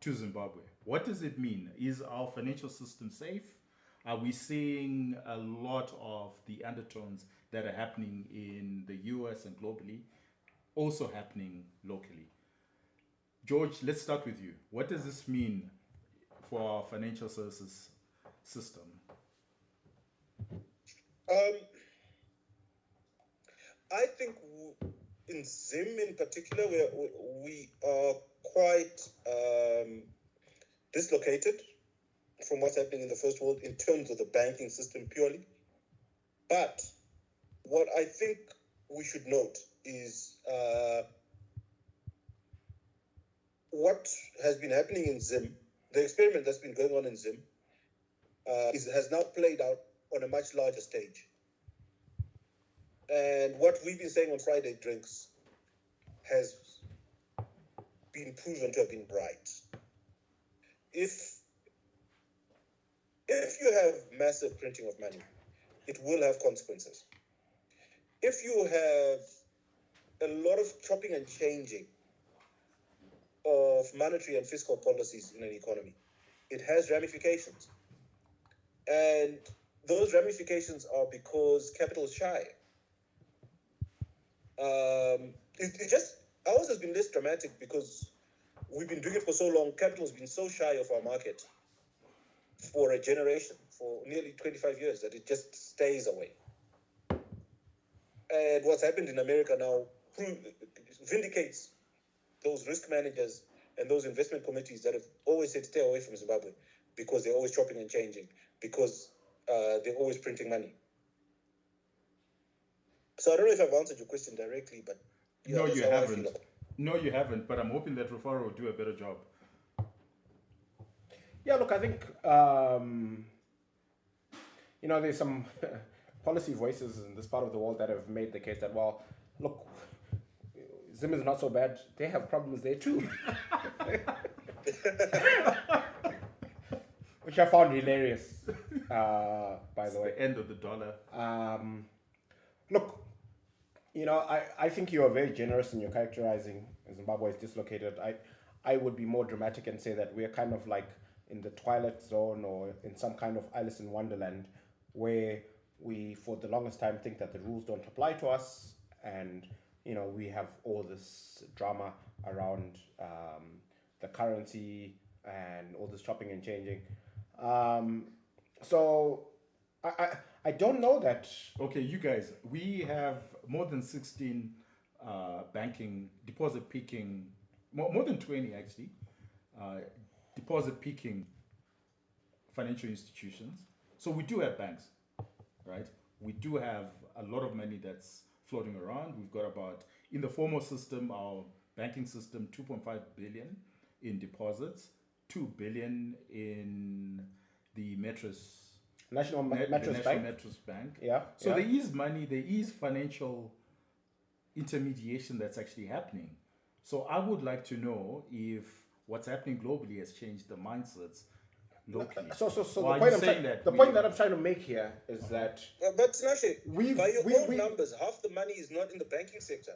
to Zimbabwe. What does it mean? Is our financial system safe? Are we seeing a lot of the undertones that are happening in the US and globally also happening locally? George, let's start with you. What does this mean for our financial services system? I think in Zim in particular, we are quite dislocated from what's happening in the first world in terms of the banking system purely. But what I think we should note is what has been happening in Zim, the experiment that's been going on in Zim, has now played out on a much larger stage. And what we've been saying on Friday Drinks has been proven to have been right. If you have massive printing of money, it will have consequences. If you have a lot of chopping and changing of monetary and fiscal policies in an economy, it has ramifications. And those ramifications are because capital is shy. Ours has been less dramatic because we've been doing it for so long. Capital has been so shy of our market for a generation, for nearly 25 years, that it just stays away. And what's happened in America now vindicates those risk managers and those investment committees that have always said stay away from Zimbabwe because they're always chopping and changing, because they're always printing money. So I don't know if I've answered your question directly, but yeah, No, you haven't. No, you haven't. But I'm hoping that Rufaro will do a better job. Yeah, look, I think there's some policy voices in this part of the world that have made the case that, well, look, Zim is not so bad. They have problems there too, which I found hilarious. By the way, the end of the dollar. Look, I think you are very generous in your characterizing Zimbabwe as dislocated. I would be more dramatic and say that we're kind of like in the twilight zone or in some kind of Alice in Wonderland where we, for the longest time, think that the rules don't apply to us and we have all this drama around the currency and all this chopping and changing. So I don't know that. Okay, you guys, we have more than 16 banking, deposit peaking, more than 20 actually, uh, deposit peaking financial institutions. So we do have banks, right? We do have a lot of money that's floating around. We've got about, in the formal system, our banking system, 2.5 billion in deposits, 2 billion in the mattress, National the Mattress National Bank. Mattress Bank. Yeah. So yeah. there is money, there is financial intermediation that's actually happening. So I would like to know if what's happening globally has changed the mindsets locally. So Or the are point you I'm saying trying that the we- point that I'm trying to make here is that But Tinashe, We've- by your we- own we- numbers, half the money is not in the banking sector.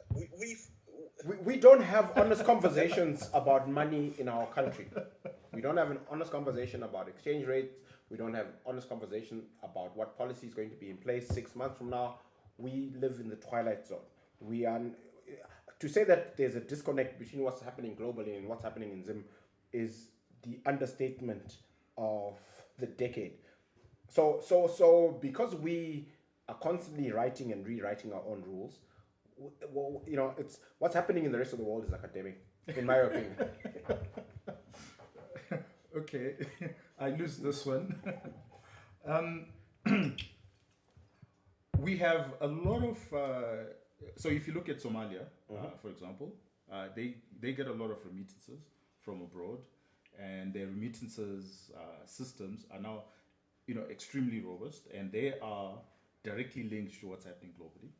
we don't have honest conversations about money in our country. We don't have an honest conversation about exchange rates. We don't have honest conversation about what policy is going to be in place 6 months from now. We live in the twilight zone. We are to say that there's a disconnect between what's happening globally and what's happening in Zim is the understatement of the decade. So because we are constantly writing and rewriting our own rules, well, it's what's happening in the rest of the world is academic, in my opinion. Okay, I lose this one. We have a lot of. So if you look at Somalia, for example, they get a lot of remittances from abroad, and their remittances systems are now, extremely robust, and they are directly linked to what's happening globally.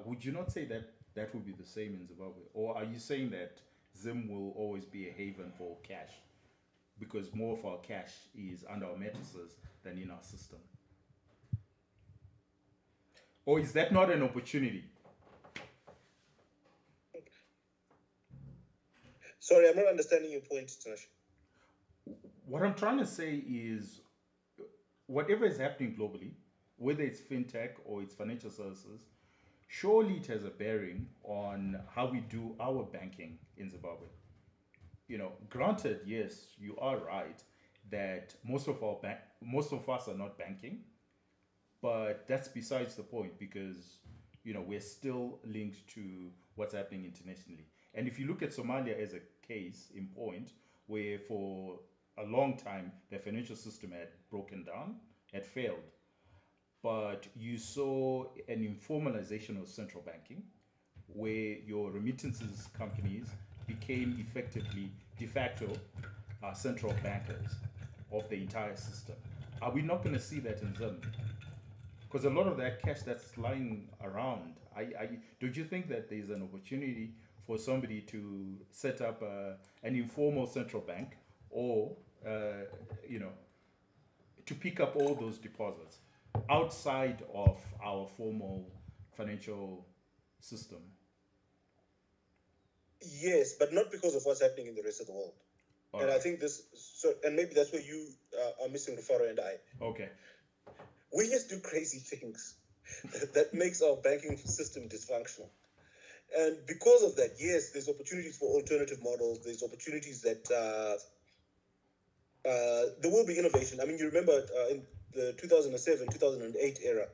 Would you not say that that would be the same in Zimbabwe, or are you saying that Zim will always be a haven for cash, because more of our cash is under our mattresses than in our system? Or is that not an opportunity? Sorry, I'm not understanding your point, Tinashe. What I'm trying to say is whatever is happening globally, whether it's fintech or it's financial services, surely it has a bearing on how we do our banking in Zimbabwe. Granted, yes, you are right that most of us are not banking, but that's besides the point, because we're still linked to what's happening internationally. And if you look at Somalia as a case in point, where for a long time the financial system had broken down, had failed, but you saw an informalization of central banking, where your remittances companies became effectively de facto central bankers of the entire system. Are we not going to see that in Zim? Because a lot of that cash that's lying around, don't you think that there's an opportunity for somebody to set up an informal central bank, or to pick up all those deposits outside of our formal financial system? Yes, but not because of what's happening in the rest of the world. All and I right. think and maybe that's where you are missing Rufaro and I. Okay. We just do crazy things that makes our banking system dysfunctional. And because of that, yes, there's opportunities for alternative models. There's opportunities that there will be innovation. I mean, you remember in the 2007, 2008 era,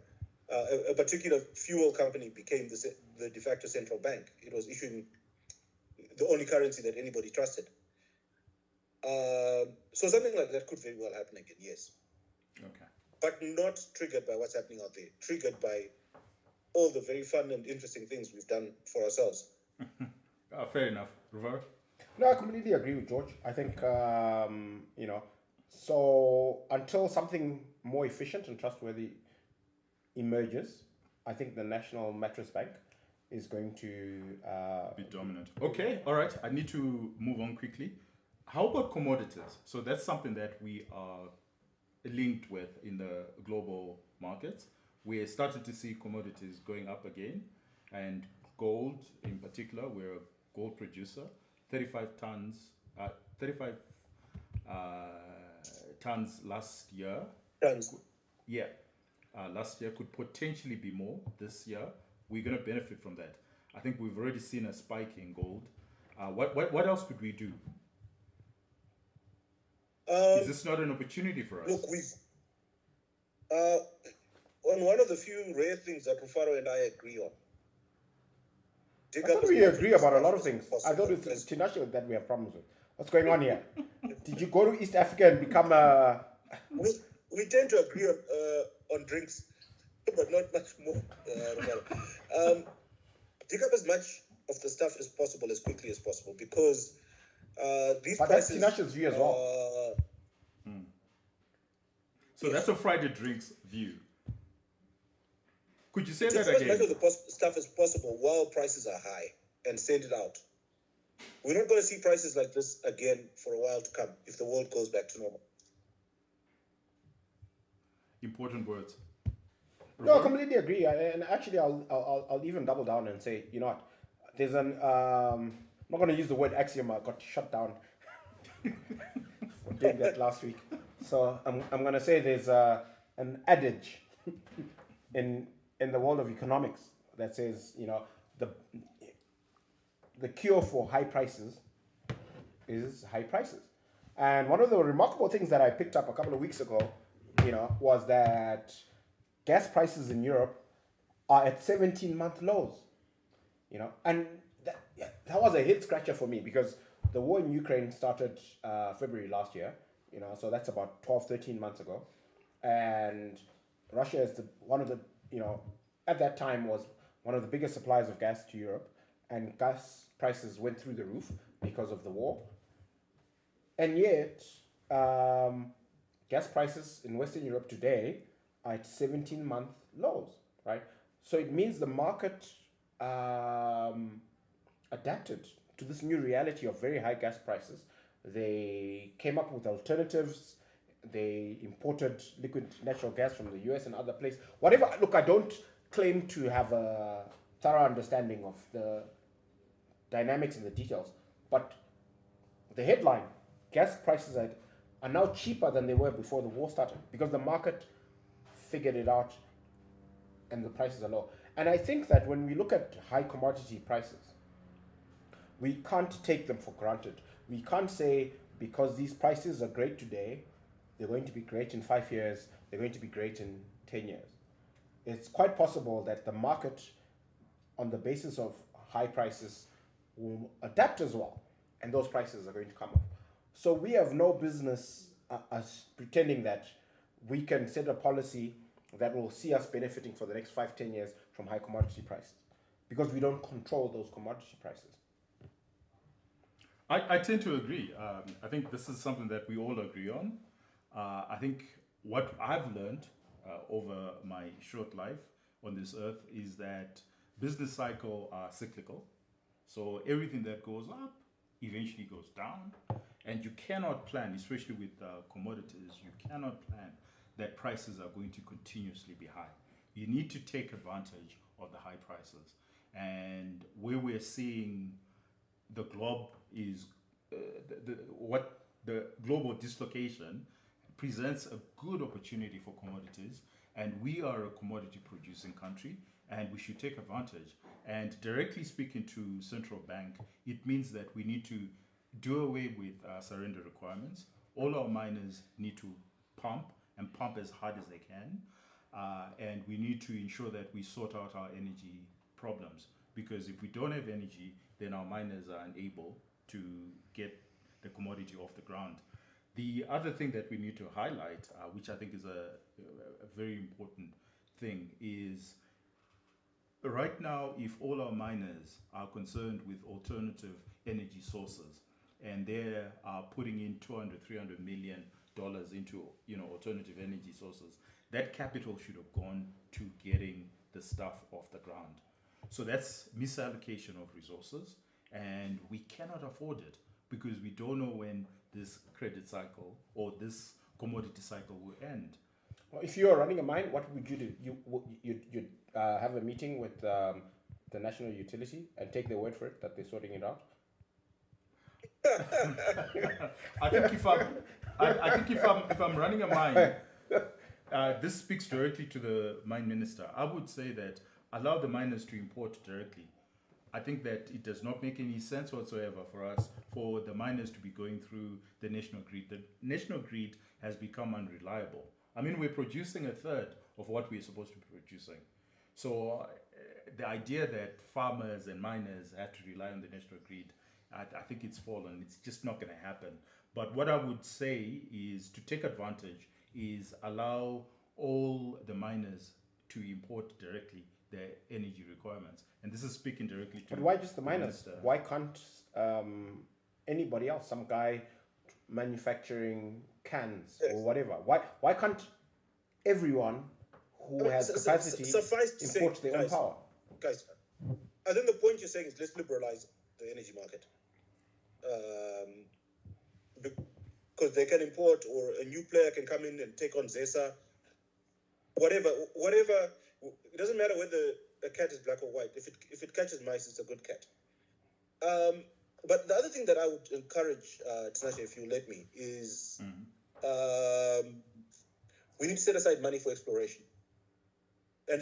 a particular fuel company became the de facto central bank. It was issuing the only currency that anybody trusted. So something like that could very well happen again, yes. Okay. But not triggered by what's happening out there, triggered by all the very fun and interesting things we've done for ourselves. Fair enough. Rivera? No, I completely agree with George. I think, so until something more efficient and trustworthy emerges, I think the National Mattress Bank is going to Be dominant. Okay, all right. I need to move on quickly. How about commodities? So that's something that we are linked with in the global markets. We're starting to see commodities going up again, and gold in particular. We're a gold producer. 35 tons last year. Tons. Yeah, last year could potentially be more this year. We're going to benefit from that. I think we've already seen a spike in gold. What else could we do? Is this not an opportunity for us? Look, we've on one of the few rare things that Rufaro and I agree on. I thought we agree about a lot of things. I thought it's Tinashe that we have problems with. What's going on here? Did you go to East Africa and become a... We tend to agree on drinks, but not much more. Dig up as much of the stuff as possible as quickly as possible, because these but prices... That's Tinashe's view as well. So that's a Friday drinks view. Could you say Dig that up as again? much of the stuff as possible while prices are high and send it out. We're not going to see prices like this again for a while to come if the world goes back to normal. Important words. No, I completely agree. And actually, I'll even double down and say, you know what? There's an I'm not going to use the word axiom. I got shut down for doing that last week. So I'm going to say there's an adage in the world of economics that says, you know, the cure for high prices is high prices. And one of the remarkable things that I picked up a couple of weeks ago, you know, was that gas prices in Europe are at 17-month lows. You know, and that was a head scratcher for me, because the war in Ukraine started February last year, you know, so that's about 12, 13 months ago. And Russia is one of the, you know, at that time was one of the biggest suppliers of gas to Europe, and gas prices went through the roof because of the war. And yet, gas prices in Western Europe today are at 17-month lows, right? So it means the market adapted to this new reality of very high gas prices. They came up with alternatives. They imported liquid natural gas from the US and other places. Whatever. Look, I don't claim to have a thorough understanding of the dynamics and the details, but the headline, gas prices are now cheaper than they were before the war started, because the market figured it out and the prices are low. And I think that when we look at high commodity prices, we can't take them for granted. We can't say because these prices are great today, they're going to be great in 5 years, they're going to be great in 10 years. It's quite possible that the market, on the basis of high prices, will adapt as well, and those prices are going to come up. So we have no business us pretending that we can set a policy that will see us benefiting for the next 5-10 years from high commodity prices, because we don't control those commodity prices. I tend to agree. I think this is something that we all agree on. I think what I've learned over my short life on this earth is that business cycles are cyclical. So everything that goes up eventually goes down. And you cannot plan, especially with commodities, you cannot plan that prices are going to continuously be high. You need to take advantage of the high prices. And where we're seeing the globe is what the global dislocation presents a good opportunity for commodities, and we are a commodity producing country, and we should take advantage. And directly speaking to central bank, it means that we need to do away with surrender requirements. All our miners need to pump and pump as hard as they can, and we need to ensure that we sort out our energy problems, because if we don't have energy, then our miners are unable to get the commodity off the ground. The other thing that we need to highlight, which I think is a very important thing, is right now, if all our miners are concerned with alternative energy sources, and they are putting in $200-300 million into alternative energy sources, that capital should have gone to getting the stuff off the ground. So that's misallocation of resources, and we cannot afford it, because we don't know when this credit cycle or this commodity cycle will end. Well, if you are running a mine, what would you do? You'd have a meeting with the national utility and take their word for it that they're sorting it out? I think if I'm running a mine, this speaks directly to the mine minister. I would say that allow the miners to import directly. I think that it does not make any sense whatsoever for the miners to be going through the national grid. The national grid has become unreliable. I mean, we're producing a third of what we're supposed to be producing. So the idea that farmers and miners have to rely on the national grid, I think it's fallen. It's just not going to happen. But what I would say is to take advantage is allow all the miners to import directly their energy requirements. And this is speaking directly to... But why just the the miners? minister. Why can't anybody else, some guy manufacturing cans or whatever? Why can't everyone who has capacity suffice to import say, their own guys, power? Guys, I think the point you're saying is let's liberalize the energy market. Because they can import, or a new player can come in and take on ZESA. Whatever. It doesn't matter whether a cat is black or white. If it catches mice, it's a good cat. But the other thing that I would encourage, Tinashe, if you let me, is we need to set aside money for exploration. And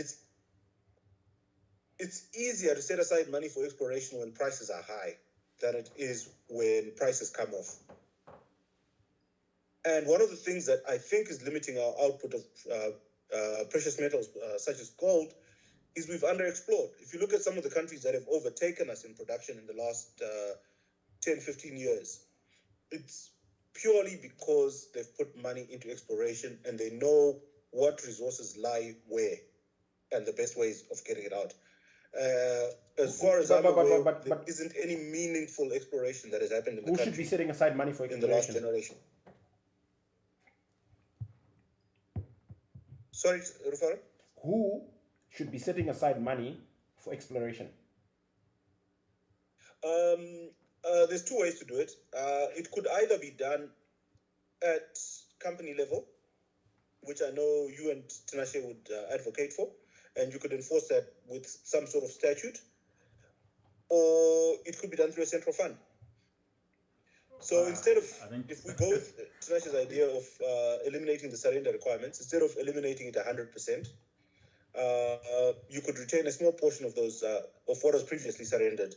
it's easier to set aside money for exploration when prices are high than it is when prices come off. And one of the things that I think is limiting our output of precious metals, such as gold, is we've underexplored. If you look at some of the countries that have overtaken us in production in the last 10, 15 years, it's purely because they've put money into exploration and they know what resources lie where and the best ways of getting it out. As far as I'm aware, there isn't any meaningful exploration that has happened in the country. Who should be setting aside money for exploration? In the last generation. Sorry, Rufara? Who should be setting aside money for exploration? There's two ways to do it. It could either be done at company level, which I know you and Tinashe would advocate for, and you could enforce that with some sort of statute, or it could be done through a central fund. So instead of, if we go with Tinashe's idea of eliminating the surrender requirements, instead of eliminating it 100%, you could retain a small portion of those, of what was previously surrendered,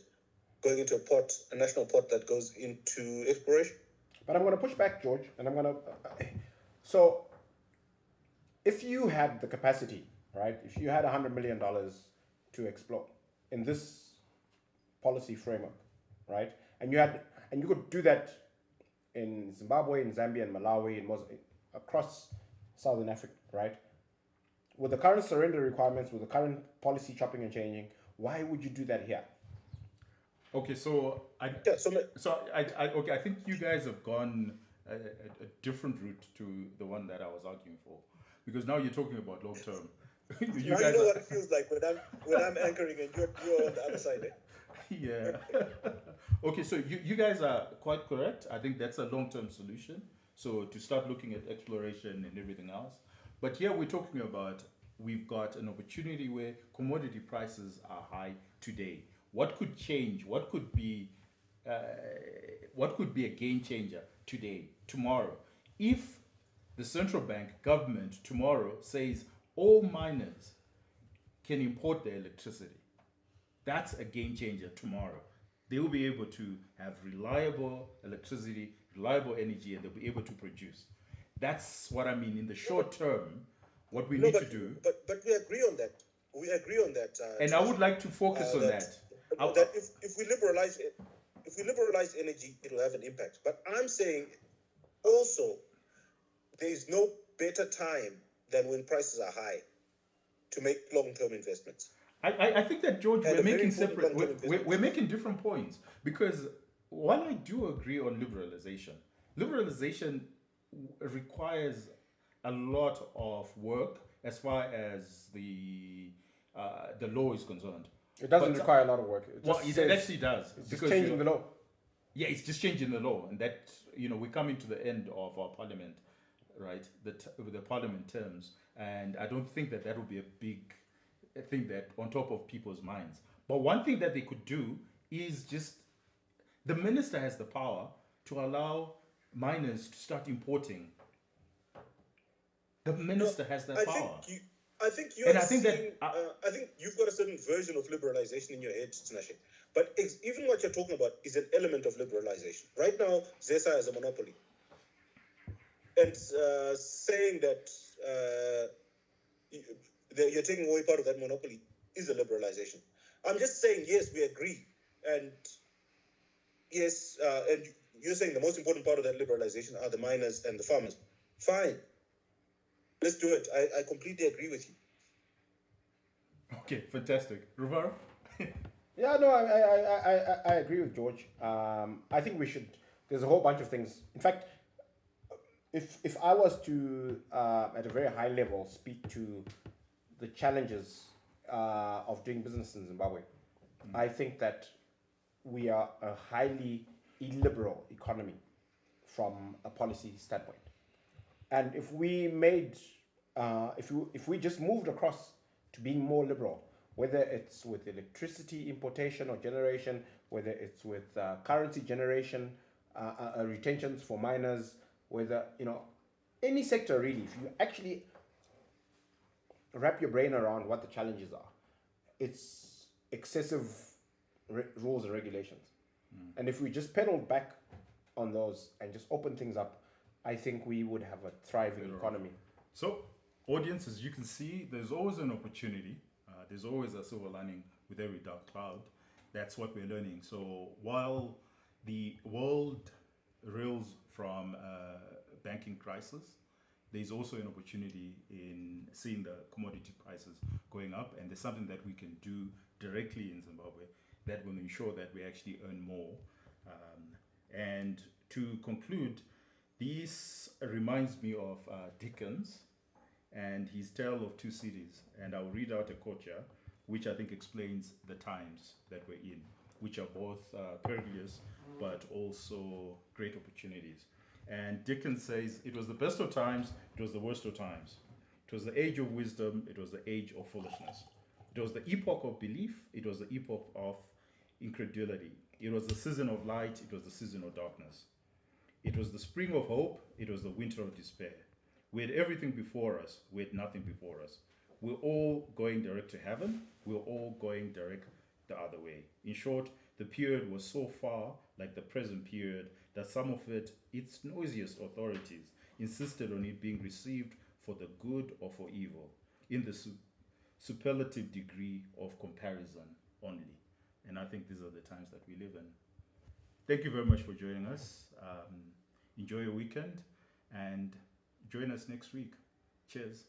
going into a pot, a national pot that goes into exploration. But I'm going to push back, George, and I'm going to... So, if you had the capacity, right, if you had $100 million to explore in this policy framework, right, and you could do that in Zimbabwe, in Zambia, in Malawi, in Mozambique, across Southern Africa, right? With the current surrender requirements, with the current policy chopping and changing, why would you do that here? Okay, so I think you guys have gone a different route to the one that I was arguing for, because now you're talking about long term. you know what it feels like when I'm anchoring and you're on the other side. Yeah. Okay, so you guys are quite correct. I think that's a long term solution. So to start looking at exploration and everything else. But here we're talking about, we've got an opportunity where commodity prices are high today. What could change? What could be a game changer today, tomorrow? If the central bank government tomorrow says all miners can import their electricity, that's a game changer tomorrow. They will be able to have reliable electricity, reliable energy, and they'll be able to produce. That's what I mean in the short term. What we need to do. But we agree on that. We agree on that. And I would like to focus on that. That if we liberalize it, if we liberalize energy, it will have an impact. But I'm saying also there is no better time than when prices are high to make long-term investments. I think that, George, we're making different points, because while I do agree on liberalization requires a lot of work as far as the law is concerned. It doesn't require a lot of work. It actually does. It's just changing the law. Yeah, it's just changing the law, and that, we're coming to the end of our parliament, right? The parliament terms, and I don't think that will be a big thing that on top of people's minds. But one thing that they could do is just, the minister has the power to allow miners to start importing. The minister has that power. I think you've got a certain version of liberalization in your head, Tinashe. But even what you're talking about is an element of liberalization. Right now, ZESA has a monopoly. And saying that you're taking away part of that monopoly is a liberalization. I'm just saying, yes, we agree. And yes, and you're saying the most important part of that liberalization are the miners and the farmers. Fine. Let's do it. I completely agree with you. Okay, fantastic. Rivaro? Yeah, no, I agree with George. I think we should. There's a whole bunch of things. In fact, if I was to at a very high level speak to the challenges of doing business in Zimbabwe, I think that we are a highly illiberal economy from a policy standpoint. And if we made, if we just moved across to being more liberal, whether it's with electricity importation or generation, whether it's with currency generation, retentions for miners, whether any sector really, if you actually wrap your brain around what the challenges are, it's excessive rules and regulations. And if we just pedaled back on those and just open things up, I think we would have a thriving economy. So, audience, as you can see, there's always an opportunity. There's always a silver lining with every dark cloud. That's what we're learning. So, while the world reels from banking crisis, there's also an opportunity in seeing the commodity prices going up, and there's something that we can do directly in Zimbabwe that will ensure that we actually earn more. And to conclude, this reminds me of Dickens and his Tale of Two Cities. And I'll read out a quote here, which I think explains the times that we're in, which are both perilous but also great opportunities. And Dickens says, "It was the best of times, it was the worst of times. It was the age of wisdom, it was the age of foolishness. It was the epoch of belief, it was the epoch of incredulity. It was the season of light, it was the season of darkness. It was the spring of hope, it was the winter of despair. We had everything before us, we had nothing before us. We're all going direct to heaven, we're all going direct the other way. In short, the period was so far like the present period that some of its noisiest authorities, insisted on it being received for the good or for evil, in the superlative degree of comparison only." And I think these are the times that we live in. Thank you very much for joining us. Enjoy your weekend and join us next week. Cheers.